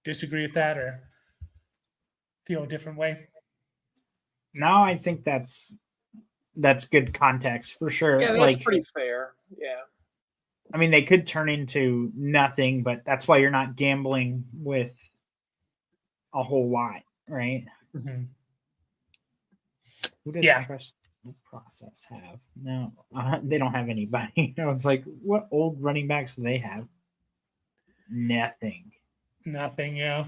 disagree with that or feel a different way? No, I think that's good context for sure. Yeah, that's pretty fair. Yeah. I mean, they could turn into nothing, but that's why you're not gambling with a whole lot, right? Mm-hmm. Who does Trust Process have? No, they don't have anybody. I was like, what old running backs do they have? Nothing, yeah.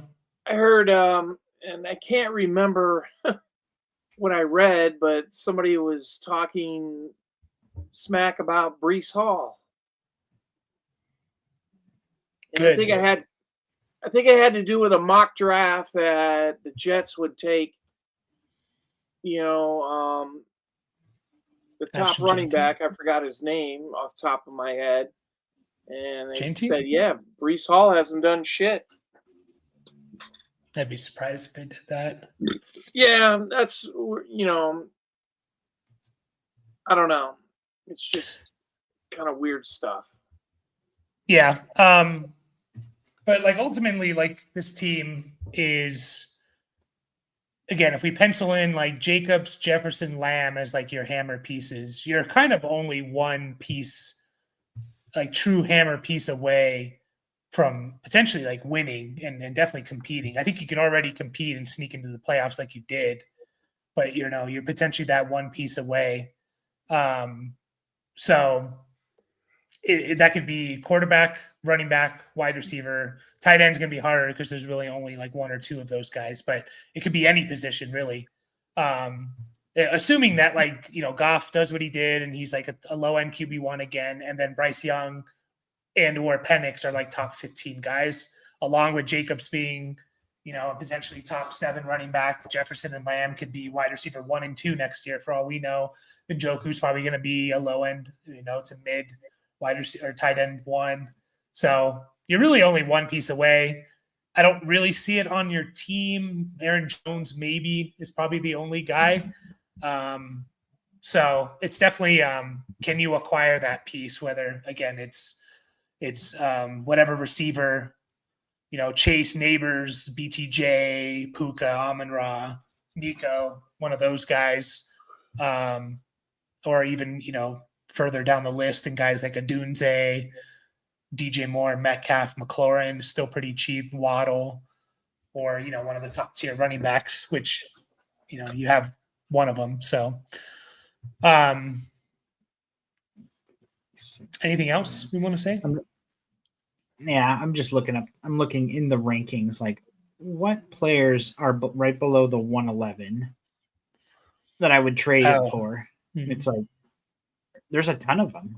I heard, and I can't remember what I read, but somebody was talking smack about Breece Hall. And I think it had to do with a mock draft that the Jets would take, the top running back. I forgot his name off the top of my head. And they said, yeah, Breece Hall hasn't done shit. I'd be surprised if they did that. Yeah, that's, I don't know. It's just kind of weird stuff. Yeah. But like ultimately, like this team is, again, if we pencil in like Jacobs, Jefferson, Lamb as like your hammer pieces, you're kind of only one piece, like true hammer piece away from potentially like winning and definitely competing. I think you can already compete and sneak into the playoffs like you did, but you're potentially that one piece away. So that could be quarterback, running back, wide receiver. Tight end's going to be harder because there's really only like one or two of those guys, but it could be any position really. Assuming that like, Goff does what he did and he's like a low end QB1 again, and then Bryce Young and or Penix are like top 15 guys, along with Jacobs being, potentially top 7 running back. Jefferson and Lamb could be wide receiver 1 and 2 next year for all we know. And Njoku's probably going to be a low end, it's a mid wide receiver or tight end 1. So you're really only one piece away. I don't really see it on your team. Aaron Jones maybe is probably the only guy. So it's definitely, can you acquire that piece? Whether again, it's It's whatever receiver, Chase, Neighbors, BTJ, Puka, Amon-Ra, Nico, one of those guys, or even further down the list, and guys like Adunze, DJ Moore, Metcalf, McLaurin, still pretty cheap, Waddle, or one of the top tier running backs, which you have one of them. So, anything else we want to say? Yeah, I'm just looking up. I'm looking in the rankings, like what players are right below the 111 that I would trade it for. Mm-hmm. It's like there's a ton of them,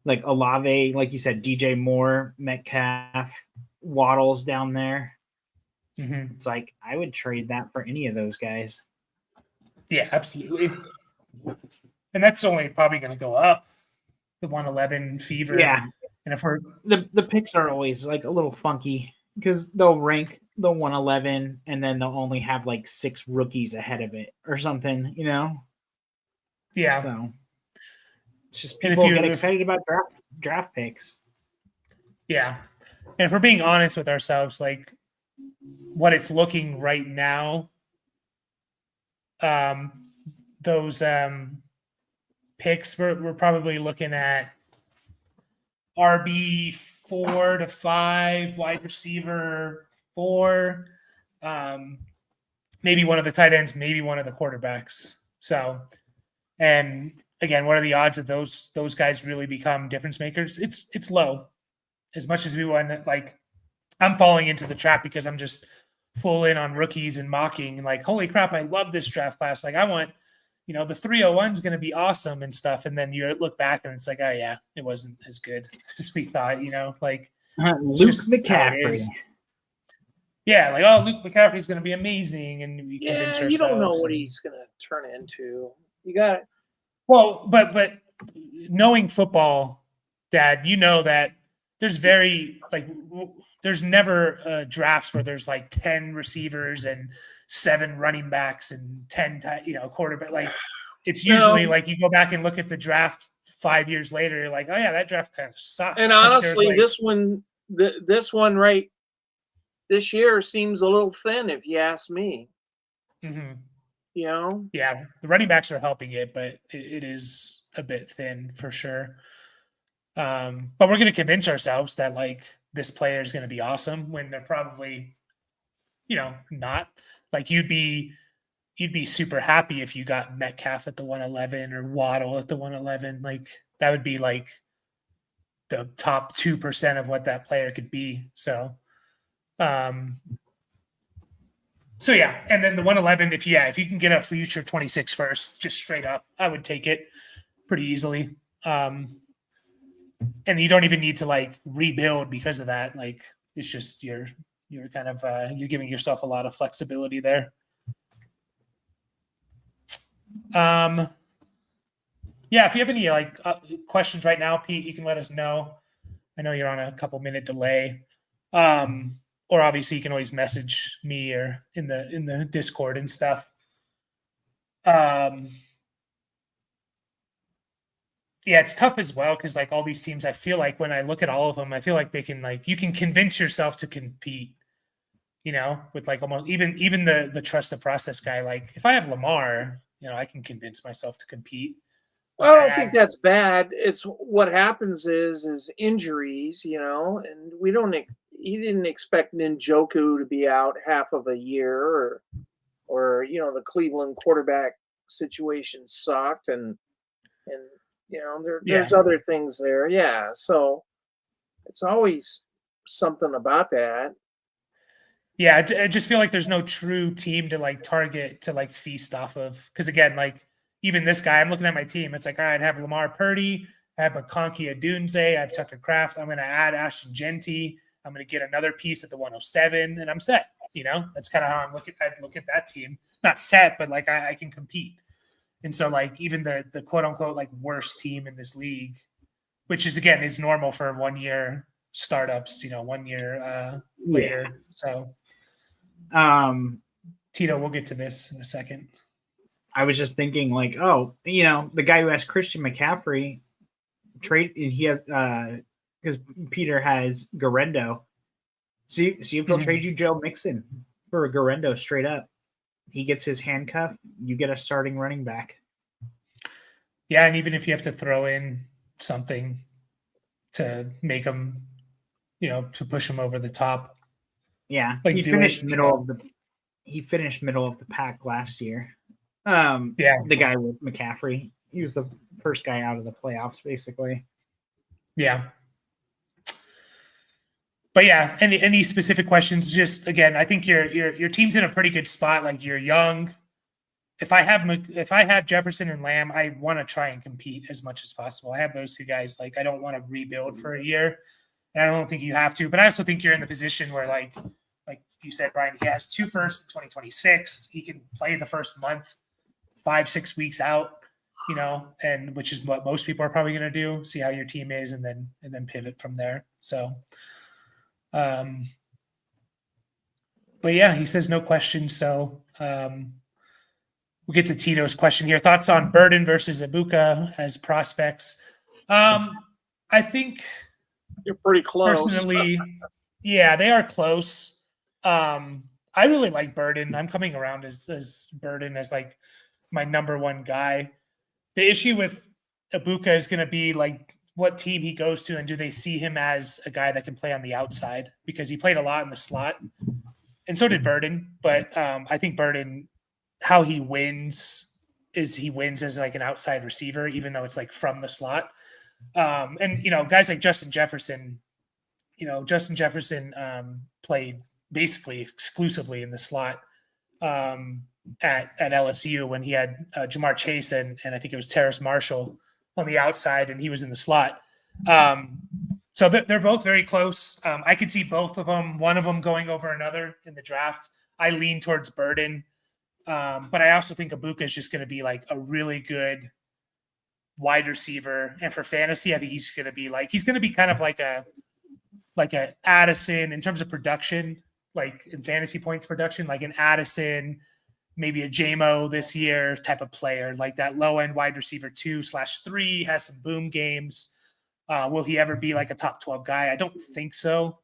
like Olave, like you said, DJ Moore, Metcalf, Waddle's down there. Mm-hmm. It's like I would trade that for any of those guys. Yeah, absolutely. And that's only probably going to go up, the 111 fever. Yeah. And if we're the picks are always like a little funky because they'll rank the 111 and then they'll only have like 6 rookies ahead of it or something, Yeah. So it's just people get excited about draft picks. Yeah. And if we're being honest with ourselves, like what it's looking right now, those picks we're probably looking at RB 4 to 5, wide receiver 4, maybe one of the tight ends, maybe one of the quarterbacks. So, and again, what are the odds that those guys really become difference makers? It's low. As much as we want, like, I'm falling into the trap because I'm just full in on rookies and mocking, like, holy crap, I love this draft class. Like, I want, the 301 is going to be awesome and stuff. And then you look back and it's like, oh yeah, it wasn't as good as we thought, like Luke McCaffrey. Yeah. Like, oh, Luke McCaffrey is going to be amazing. And we convince ourselves. You don't know what he's going to turn into. You got it. Well, but knowing football, Dad, that there's never drafts where there's like 10 receivers and 7 running backs and 10, quarterback. Like it's usually like you go back and look at the draft 5 years later, you're like, oh yeah, that draft kind of sucks. And honestly, this one right this year seems a little thin, if you ask me. Mm-hmm. Yeah, the running backs are helping it, but it is a bit thin for sure. But we're going to convince ourselves that like this player is going to be awesome when they're probably, not. Like you'd be super happy if you got Metcalf at the 111 or Waddle at the 111. Like that would be like the top 2% of what that player could be. So yeah. And then the 111, if you can get a future 26 first, just straight up, I would take it pretty easily. And you don't even need to like rebuild because of that. Like it's just you're kind of you're giving yourself a lot of flexibility there. Yeah, if you have any like questions right now, Pete, you can let us know. I know you're on a couple minute delay. Or obviously you can always message me or in the Discord and stuff. Yeah, it's tough as well because like all these teams, I feel like when I look at all of them, I feel like they can like you can convince yourself to compete, with like almost even the trust the process guy. Like if I have Lamar, I can convince myself to compete. Well, I don't think that's bad. It's what happens is injuries, and he didn't expect Njoku to be out half of a year or the Cleveland quarterback situation sucked and there's other things there. Yeah. So it's always something about that. Yeah. I just feel like there's no true team to like target to like feast off of. Cause again, like even this guy, I'm looking at my team. It's like, all right, I have Lamar Purdy. I have McConkey Adunze. I have Tucker Kraft. I'm going to add Ashton Genty. I'm going to get another piece at the 107 and I'm set. That's kind of how I'd look at that team. Not set, but like I can compete. And so like even the quote unquote like worst team in this league, which is again is normal for 1 year startups, 1 year later. Yeah. So Tito, we'll get to this in a second. I was just thinking like, the guy who asked Christian McCaffrey, trade. He has because Peter has Garendo. See if he'll trade you Joe Mixon for a Garendo straight up. He gets his handcuff. You get a starting running back. Yeah, and even if you have to throw in something to make him, to push him over the top. Yeah, he finished middle of the pack last year. The guy with McCaffrey. He was the first guy out of the playoffs, basically. Yeah. But yeah, any specific questions? Just again, I think your team's in a pretty good spot. Like you're young. If I have Jefferson and Lamb, I want to try and compete as much as possible. I have those two guys. Like I don't want to rebuild for a year, and I don't think you have to. But I also think you're in the position where like you said, Brian, he has 2 firsts in 2026. He can play the first month, 5-6 weeks out. And which is what most people are probably going to do. See how your team is, and then pivot from there. So. But yeah, he says no questions. So we'll get to Tito's question here. Thoughts on Burden versus Ibuka as prospects? I think you're pretty close. Personally, yeah, they are close. I really like Burden. I'm coming around as Burden as like my number one guy. The issue with Ibuka is going to be like what team he goes to, and do they see him as a guy that can play on the outside, because he played a lot in the slot, and so did Burden. But I think Burden, how he wins is he wins as like an outside receiver, even though it's like from the slot. And guys like Justin Jefferson played basically exclusively in the slot at LSU when he had Jamar Chase and I think it was Terrace Marshall on the outside, and he was in the slot. So they're both very close. I could see both of them, one of them going over another in the draft. I lean towards Burden, but I also think Ibuka is just going to be like a really good wide receiver. And for fantasy, I think he's going to be kind of like a Addison in terms of production, like in fantasy points production, like an Addison, maybe a JMO this year type of player, like that low end wide receiver 2/3, has some boom games. Will he ever be like a top 12 guy? I don't think so.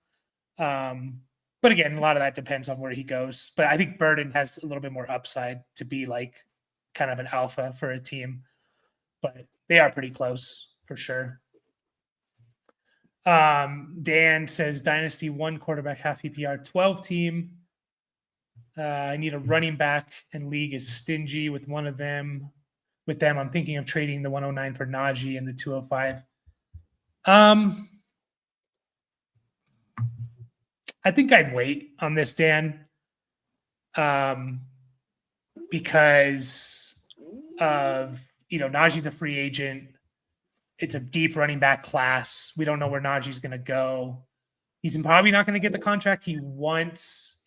But again, a lot of that depends on where he goes. But I think Burden has a little bit more upside to be like kind of an alpha for a team. But they are pretty close for sure. Dan says Dynasty 1 quarterback, half PPR, 12 team. I need a running back, and league is stingy with one of them. With them, I'm thinking of trading the 109 for Najee and the 205. I think I'd wait on this, Dan, because of Najee's a free agent. It's a deep running back class. We don't know where Najee's going to go. He's probably not going to get the contract he wants.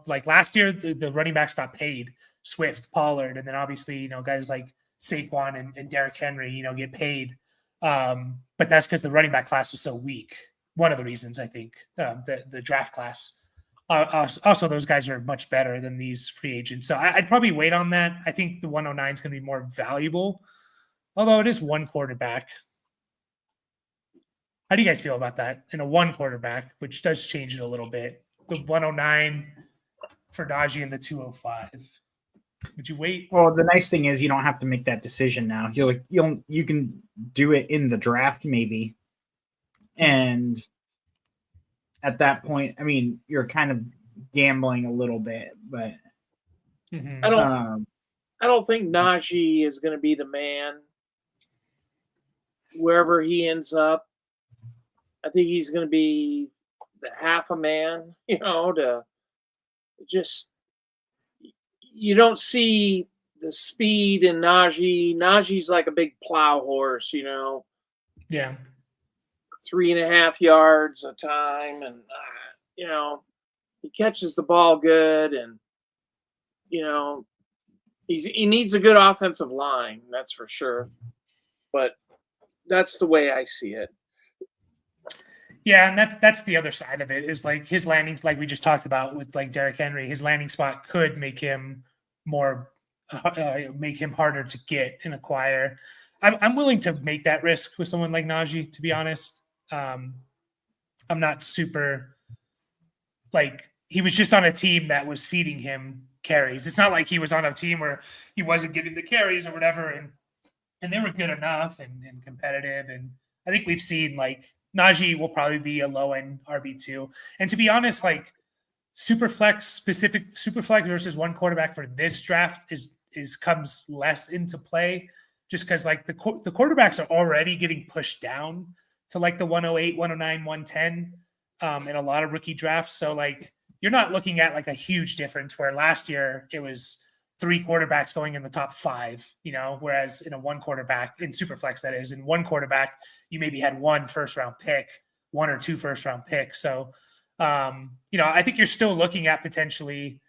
Like last year, the running backs got paid. Swift, Pollard, and then obviously, guys like Saquon and Derrick Henry, get paid. But that's because the running back class was so weak. One of the reasons, I think, the draft class. Also, those guys are much better than these free agents. So I'd probably wait on that. I think the 109 is going to be more valuable, although it is one quarterback. How do you guys feel about that in a one quarterback, which does change it a little bit? The 109 for Najee and the 205. Would you wait? Well, the nice thing is you don't have to make that decision now. You can do it in the draft maybe, and at that point, I mean, you're kind of gambling a little bit, but I don't think Najee is going to be the man wherever he ends up. I think he's going to be the half a man, to just, you don't see the speed in Najee. Najee's like a big plow horse, Yeah. 3.5 yards a time. And, he catches the ball good. And, he needs a good offensive line. That's for sure. But that's the way I see it. Yeah, and that's the other side of it is like his landings, like we just talked about with like Derrick Henry, his landing spot could make him harder to get and acquire. I'm willing to make that risk with someone like Najee, to be honest. I'm not super like he was just on a team that was feeding him carries. It's not like he was on a team where he wasn't getting the carries or whatever, and they were good enough and competitive. And I think we've seen like Najee will probably be a low end RB2. And to be honest, like super flex versus one quarterback for this draft is comes less into play just because like the quarterbacks are already getting pushed down to like the 108, 109, 110 in a lot of rookie drafts. So like you're not looking at like a huge difference where last year it was 3 quarterbacks going in the top 5, whereas in a one quarterback in Superflex, that is, in one quarterback, you maybe had 1 first round pick, 1 or 2 first round picks. So, I think you're still looking at potentially,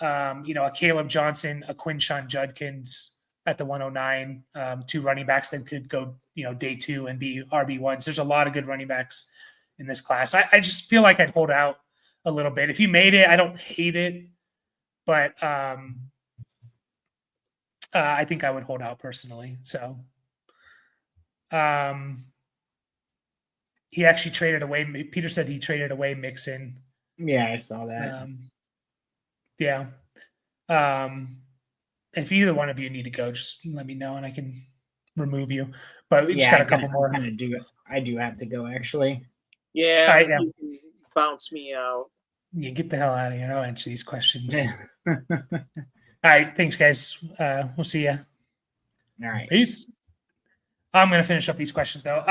a Caleb Johnson, a Quinshon Judkins at the 109, 2 running backs that could go, day 2 and be RB1s. There's a lot of good running backs in this class. I just feel like I'd hold out a little bit. If you made it, I don't hate it, but I think I would hold out personally. So he actually traded away. Peter said he traded away Mixon. Yeah, I saw that. Yeah. If either one of you need to go, just let me know and I can remove you. But we just got a couple more. I do have to go, actually. Yeah, right, you can bounce me out. Yeah, get the hell out of here. I'll answer these questions. All right. Thanks, guys. We'll see you. All right. Peace. I'm going to finish up these questions, though.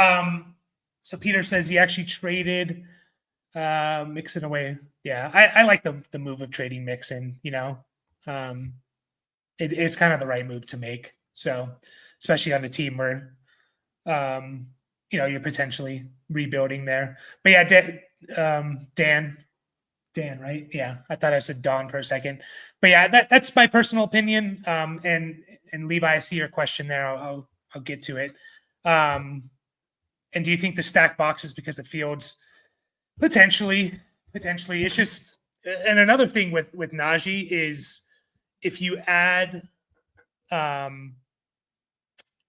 So Peter says he actually traded Mixon away. Yeah, I like the move of trading Mixon, it's kind of the right move to make. So especially on a team where, you're potentially rebuilding there. But yeah, Dan, right? Yeah, I thought I said Don for a second. But yeah, that's my personal opinion. And Levi, I see your question there. I'll get to it. And do you think the stack box is because of Fields? Potentially. It's just, and another thing with Najee is if you add,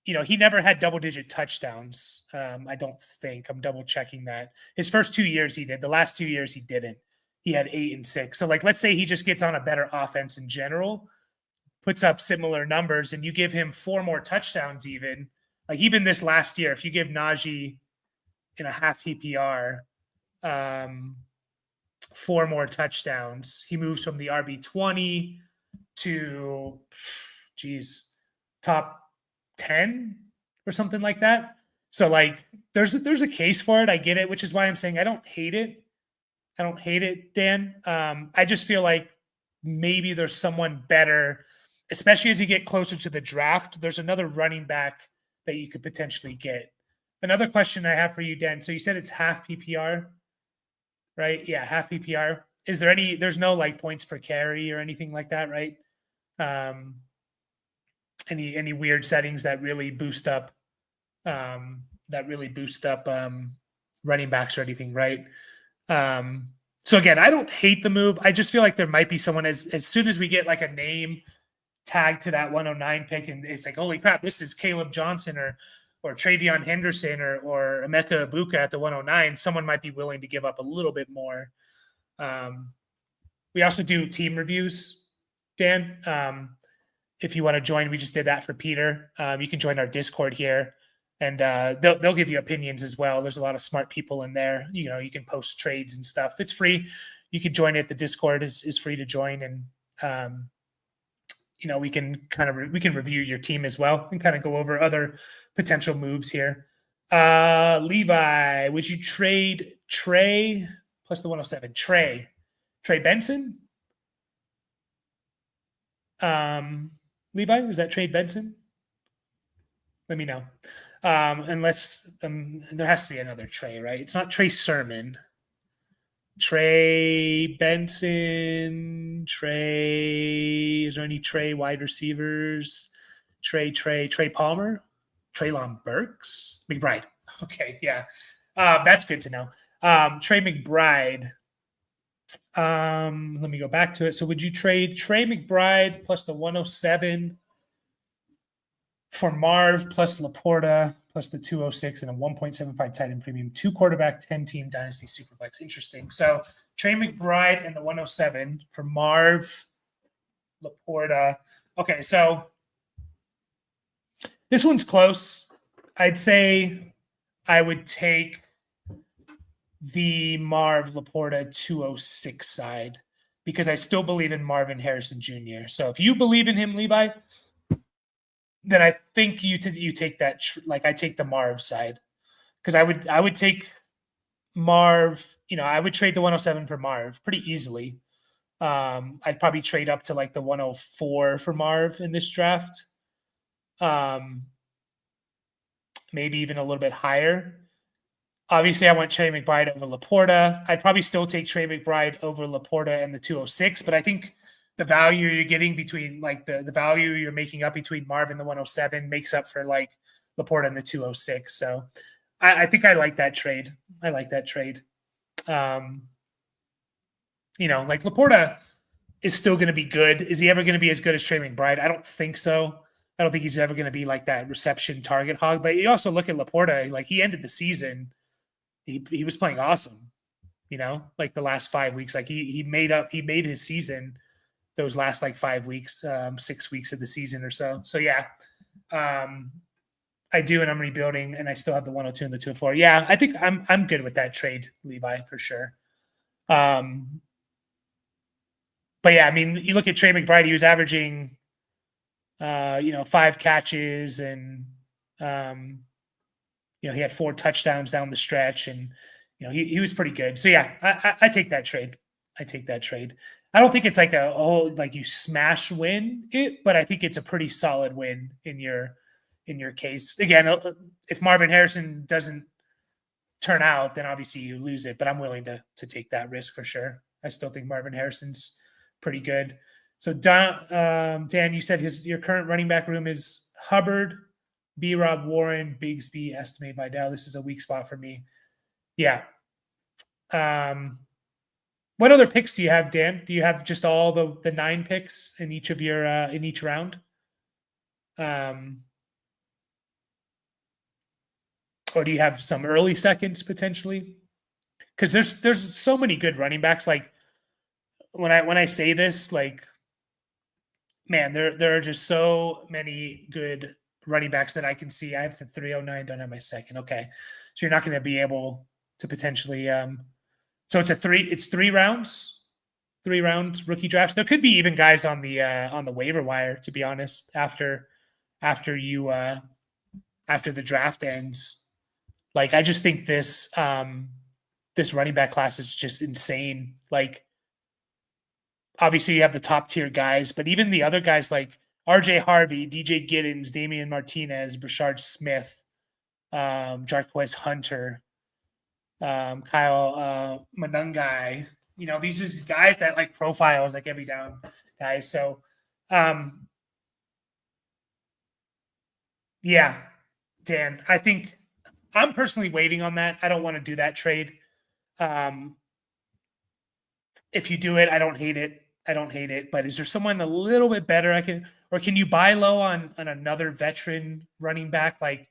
he never had double-digit touchdowns. I don't think. I'm double checking that. His first 2 years he did. The last 2 years he didn't. He had 8 and 6. So like, let's say he just gets on a better offense in general, puts up similar numbers, and you give him 4 more touchdowns even. Like even this last year, if you give Najee in a half PPR 4 more touchdowns, he moves from the RB20 to, top 10 or something like that. So like there's a case for it. I get it, which is why I'm saying I don't hate it. Dan. I just feel like maybe there's someone better, especially as you get closer to the draft. There's another running back that you could potentially get. Another question I have for you, Dan. So you said it's half PPR, right? Yeah, half PPR. Is there there's no like points per carry or anything like that, right? Any weird settings that really boost up running backs or anything, right? So again, I don't hate the move. I just feel like there might be someone as soon as we get like a name tagged to that 109 pick, and it's like, holy crap, this is Caleb Johnson or Travion Henderson or Emeka Ibuka at the 109. Someone might be willing to give up a little bit more. We also do team reviews, Dan. If you want to join, we just did that for Peter. You can join our Discord here, and they'll give you opinions as well. There's a lot of smart people in there. You can post trades and stuff. It's free. You can join it. The Discord is free to join, and we can review your team as well and kind of go over other potential moves here. Levi, would you trade Trey plus the 107? Trey Benson? Levi, is that trade Benson? Let me know. Unless there has to be another Trey, right? It's not Trey Sermon. Trey Benson. Trey. Is there any Trey wide receivers? Trey Palmer. Treylon Burks. McBride. Okay, yeah. That's good to know. Trey McBride. Let me go back to it. So would you trade Trey McBride plus the 107 for Marv plus Laporta plus the 206 and a 1.75 tight end premium, 2 quarterback, 10 team Dynasty Superflex. Interesting. So Trey McBride and the 107 for Marv, Laporta. Okay, so this one's close. I'd say I would take the Marv Laporta 206 side because I still believe in Marvin Harrison Jr. So if you believe in him, Levi, then I think you take that. I take the Marv side because I would take Marv. I would trade the 107 for Marv pretty easily. I'd probably trade up to like the 104 for Marv in this draft. Maybe even a little bit higher. Obviously, I want Trey McBride over Laporta. I'd probably still take Trey McBride over Laporta and the 206, but I think the value you're getting between the value you're making up between Marv and the 107 makes up for like Laporta and the 206. So I think I like that trade. Laporta is still going to be good. Is he ever going to be as good as Trey McBride? I don't think so. I don't think he's ever going to be like that reception target hog. But you also look at Laporta, like he ended the season. He was playing awesome, like the last 5 weeks. Like he made his season those last like 5 weeks, 6 weeks of the season or so. So yeah, I do, and I'm rebuilding, and I still have the 102 and the 204. Yeah, I think I'm good with that trade, Levi, for sure. But yeah, I mean, you look at Trey McBride, he was averaging 5 catches and he had 4 touchdowns down the stretch, and he was pretty good. So yeah, I take that trade. I don't think it's like like you smash win it, but I think it's a pretty solid win in your case. Again, if Marvin Harrison doesn't turn out, then obviously you lose it. But I'm willing to take that risk for sure. I still think Marvin Harrison's pretty good. So Dan, you said your current running back room is Hubbard, B-Rob, Warren, Bigsby, Estimate, Vidal. This is a weak spot for me. Yeah. What other picks do you have, Dan? Do you have just all the 9 picks in each of your in each round? Or do you have some early seconds potentially? Because there's so many good running backs. Like when I say this, like, man, there are just so many good running backs that I can see. I have the 309, don't have my second. Okay, so you're not going to be able to potentially. So it's 3 rounds, 3-round rookie drafts. There could be even guys on the waiver wire, to be honest, after the draft ends. Like, I just think this running back class is just insane. Like, obviously you have the top tier guys, but even the other guys like RJ Harvey, DJ Giddens, Damian Martinez, Brashard Smith, Jarquez Hunter, Kyle Manungai. These are guys that like profiles like every down guys. So yeah, Dan, I think I'm personally waiting on that. I don't want to do that trade. If you do it, I don't hate it. But is there someone a little bit better can you buy low on another veteran running back? Like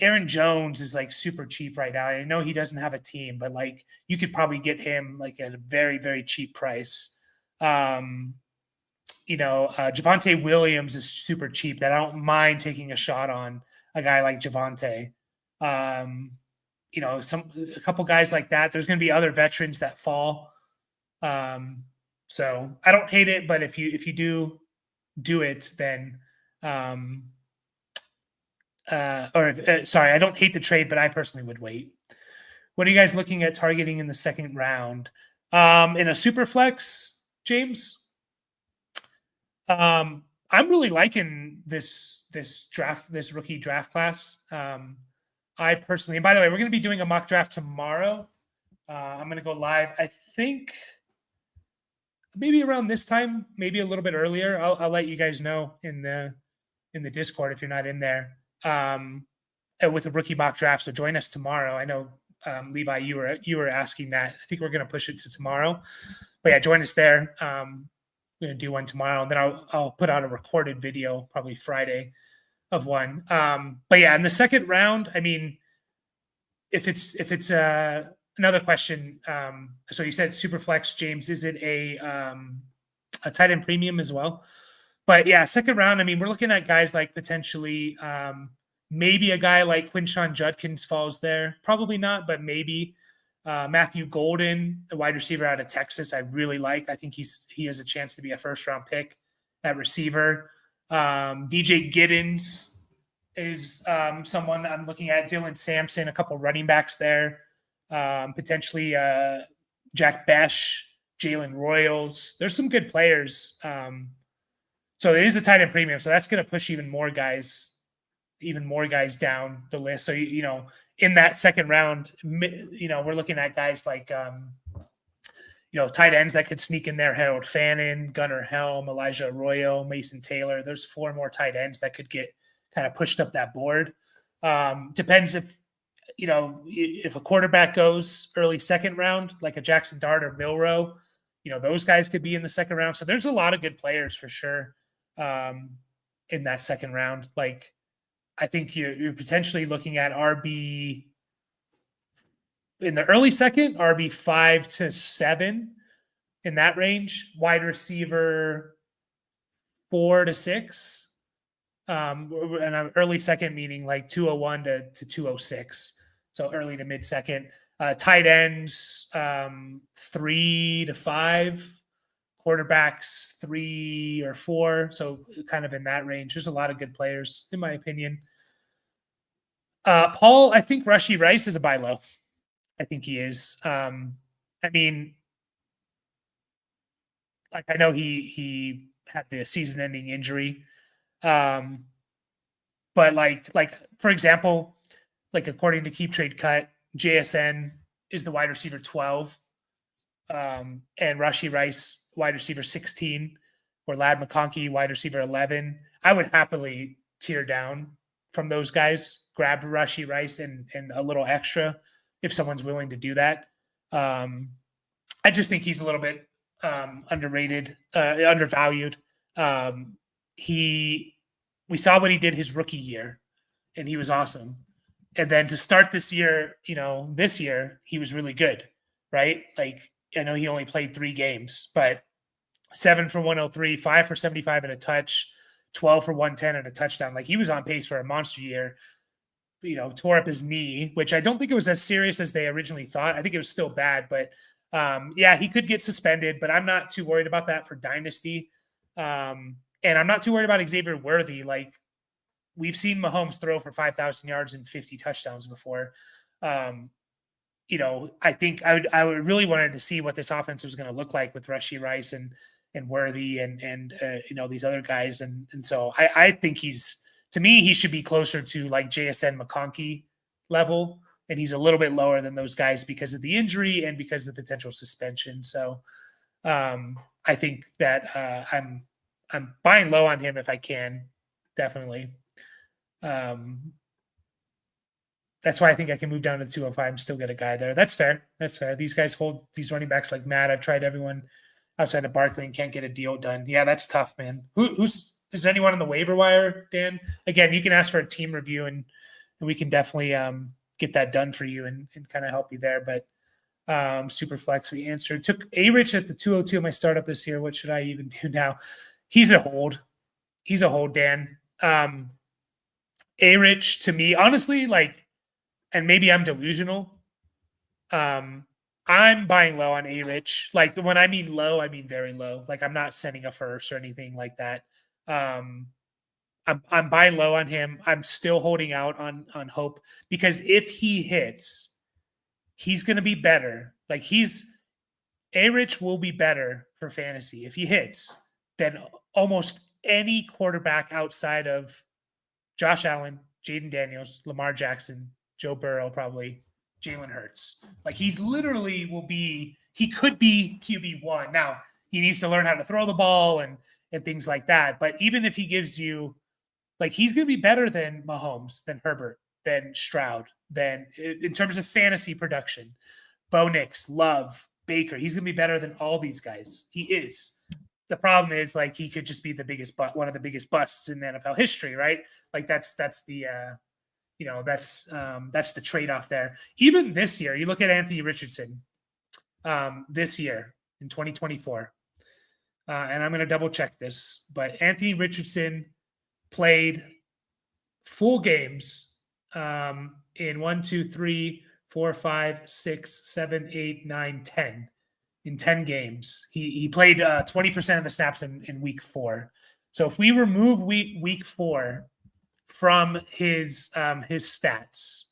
Aaron Jones is like super cheap right now. I know he doesn't have a team, but like you could probably get him like at a very, very cheap price. Javonte Williams is super cheap that I don't mind taking a shot on a guy like Javonte. A couple guys like that. There's going to be other veterans that fall. So I don't hate it, but if you do it, then sorry, I don't hate the trade, but I personally would wait. What are you guys looking at targeting in the second round? In a super flex, James? I'm really liking this rookie draft class. I personally, and by the way, we're going to be doing a mock draft tomorrow. I'm going to go live. I think maybe around this time, maybe a little bit earlier. I'll let you guys know in the Discord if you're not in there with a rookie mock draft. So join us tomorrow. I know Levi, you were asking that. I think we're going to push it to tomorrow, but yeah, join us there. We're going to do one tomorrow, and then I'll put out a recorded video probably Friday of one. But yeah, in the second round, I mean, if it's another question. So you said super flex, James. Is it a tight end premium as well? But yeah, second round. I mean, we're looking at guys like potentially maybe a guy like Quinshon Judkins falls there. Probably not, but maybe. Matthew Golden, a wide receiver out of Texas, I really like. I think he has a chance to be a first round pick at receiver. DJ Giddens is someone that I'm looking at. Dylan Sampson, a couple running backs there. Potentially Jack Besh, Jalen Royals. There's some good players. So it is a tight end premium. So that's going to push even more guys down the list. So, in that second round, we're looking at guys like, tight ends that could sneak in there. Harold Fannin, Gunnar Helm, Elijah Arroyo, Mason Taylor. There's 4 more tight ends that could get kind of pushed up that board. Depends if a quarterback goes early second round, like a Jackson Dart or Milrow, those guys could be in the second round. So there's a lot of good players for sure in that second round. Like, I think you're potentially looking at RB in the early second, RB 5 to 7 in that range, wide receiver 4 to 6. And an early second meaning like 201 to 206. So early to mid second. Tight ends 3 to 5. Quarterbacks 3 or 4. So kind of in that range. There's a lot of good players, in my opinion. Paul, I think Rashee Rice is a buy low. I think he is. I mean, like, I know he had the season-ending injury. But like for example, like according to Keep Trade Cut, JSN is the wide receiver 12, and Rashee Rice wide receiver 16, or Ladd McConkey wide receiver 11. I would happily tear down from those guys, grab Rashee Rice and a little extra if someone's willing to do that. I just think he's a little bit underrated, undervalued. We saw what he did his rookie year, and he was awesome. And then to start this year, this year, he was really good, right? Like, I know he only played 3 games, but 7 for 103, 5 for 75 and a touch, 12 for 110 and a touchdown. Like, he was on pace for a monster year. Tore up his knee, which I don't think it was as serious as they originally thought. I think it was still bad, but yeah, he could get suspended, but I'm not too worried about that for Dynasty. And I'm not too worried about Xavier Worthy. Like, we've seen Mahomes throw for 5,000 yards and 50 touchdowns before. I think I would really wanted to see what this offense was going to look like with Rashee Rice and Worthy and these other guys. And so I think to me, he should be closer to like JSN McConkey level. And he's a little bit lower than those guys because of the injury and because of the potential suspension. So I think that I'm buying low on him if I can, definitely. That's why I think I can move down to 205 and still get a guy there. That's fair. These guys hold these running backs like mad. I've tried everyone outside of Barkley and can't get a deal done. Yeah, that's tough, man. Is anyone on the waiver wire, Dan? Again, you can ask for a team review and we can definitely get that done for you and kind of help you there. But super flex, we answered. Took A-Rich at the 202 of my startup this year. What should I even do now? He's a hold, Dan. A-Rich to me, honestly, like, and maybe I'm delusional. I'm buying low on A-Rich. Like, when I mean low, I mean very low. Like, I'm not sending a first or anything like that. I'm buying low on him. I'm still holding out on hope, because if he hits, he's going to be better. Like, A-Rich will be better for fantasy if he hits than almost any quarterback outside of Josh Allen, Jaden Daniels, Lamar Jackson, Joe Burrow, probably Jalen Hurts. Like, he could be QB1. Now, he needs to learn how to throw the ball and things like that. But even if he gives you, like, he's going to be better than Mahomes, than Herbert, than Stroud, than in terms of fantasy production, Bo Nix, Love, Baker. He's going to be better than all these guys. He is. the problem is like he could just be one of the biggest busts in NFL history, right? Like that's the that's the trade-off there. Even this year, you look at Anthony Richardson this year in 2024, and I'm going to double check this, but Anthony Richardson played full games in 1, 2, 3, 4, 5, 6, 7, 8, 9, 10. In 10 games. He played 20% of the snaps in week 4. So if we remove week 4 from his stats,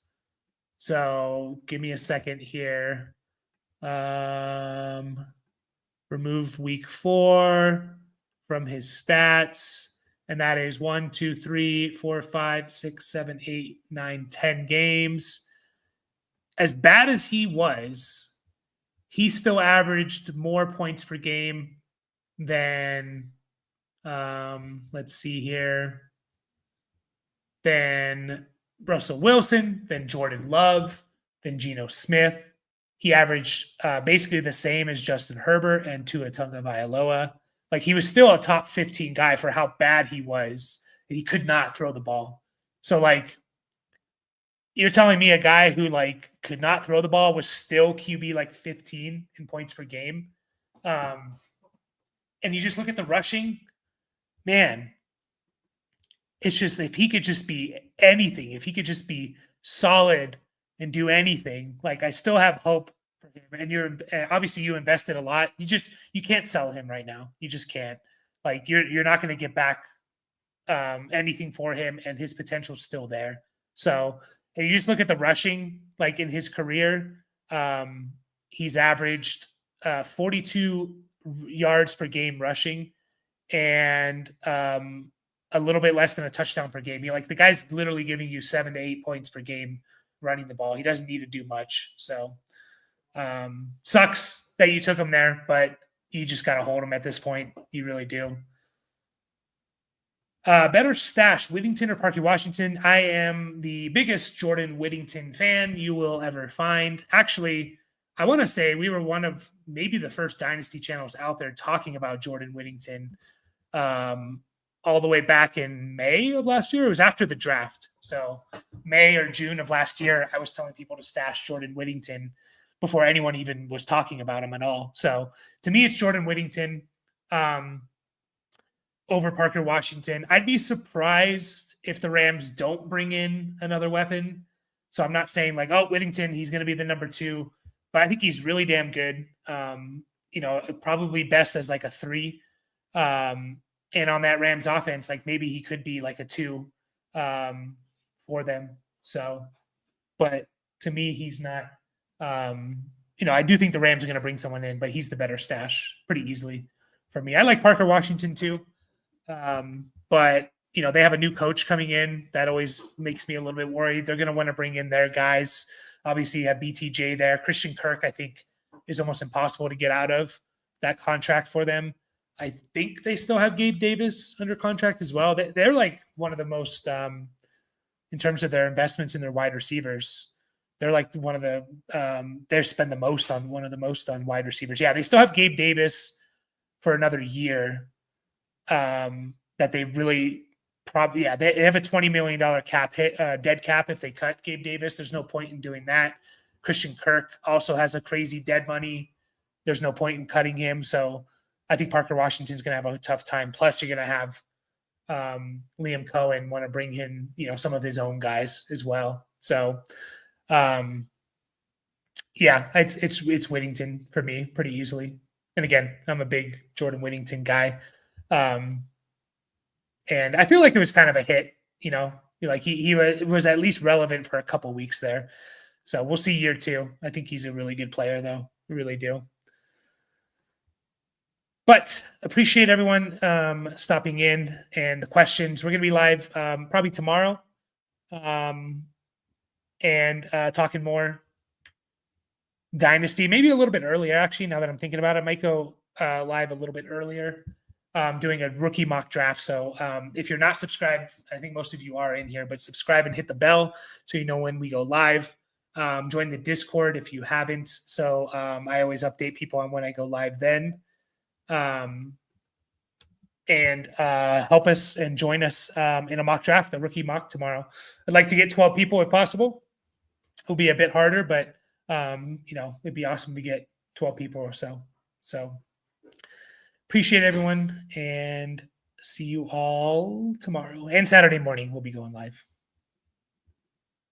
so give me a second here. Remove week 4 from his stats, and that is 1, 2, 3, 4, 5, 6, 7, 8, 9, 10 games. As bad as he was, he still averaged more points per game than, let's see here, than Russell Wilson, than Jordan Love, than Geno Smith. He averaged basically the same as Justin Herbert and Tua Tagovailoa. Like he was still a top 15 guy for how bad he was. He could not throw the ball. So like, you're telling me a guy who like could not throw the ball was still QB like 15 in points per game. And you just look at the rushing, man, it's just, if he could just be anything, if he could just be solid and do anything, like I still have hope for him. And obviously you invested a lot. You can't sell him right now. You just can't. Like you're not going to get back anything for him, and his potential's still there. So, and you just look at the rushing, like in his career, he's averaged 42 yards per game rushing and a little bit less than a touchdown per game. The guy's literally giving you 7 to 8 points per game running the ball. He doesn't need to do much. So sucks that you took him there, but you just got to hold him at this point. You really do. Better stash, Whittington or Parky Washington? I am the biggest Jordan Whittington fan you will ever find. Actually, I want to say we were one of maybe the first Dynasty channels out there talking about Jordan Whittington all the way back in May of last year. It was after the draft. So May or June of last year, I was telling people to stash Jordan Whittington before anyone even was talking about him at all. So to me, it's Jordan Whittington over Parker Washington. I'd be surprised if the Rams don't bring in another weapon. So I'm not saying like, oh, Whittington, he's going to be the number 2, but I think he's really damn good. Probably best as like a 3. And on that Rams offense, like maybe he could be like a 2 for them. So, but to me, he's not, I do think the Rams are going to bring someone in, but he's the better stash pretty easily for me. I like Parker Washington too. But they have a new coach coming in. That always makes me a little bit worried. They're going to want to bring in their guys. Obviously you have BTJ there. Christian Kirk, I think, is almost impossible to get out of that contract for them. I think they still have Gabe Davis under contract as well. They're like one of the most, in terms of their investments in their wide receivers, they're like one of the, they spend one of the most on wide receivers. Yeah, they still have Gabe Davis for another year. That they really probably, they have a $20 million cap hit, dead cap if they cut Gabe Davis. There's no point in doing that. Christian Kirk also has a crazy dead money. There's no point in cutting him. So I think Parker Washington's going to have a tough time. Plus, you're going to have Liam Cohen want to bring in, some of his own guys as well. So, it's Whittington for me pretty easily. And again, I'm a big Jordan Whittington guy. And I feel like it was kind of a hit, like he was at least relevant for a couple weeks there. So we'll see year 2. I think he's a really good player though. I really do. But appreciate everyone stopping in and the questions. We're going to be live probably tomorrow and talking more Dynasty, maybe a little bit earlier, actually, now that I'm thinking about it. I might go live a little bit earlier, doing a rookie mock draft. So if you're not subscribed, I think most of you are in here, but subscribe and hit the bell so you know when we go live. Join the Discord if you haven't. So I always update people on when I go live then. and help us and join us in a mock draft, a rookie mock tomorrow. I'd like to get 12 people if possible. It'll be a bit harder, but it'd be awesome to get 12 people or so. So appreciate everyone and see you all tomorrow and Saturday morning. We'll be going live.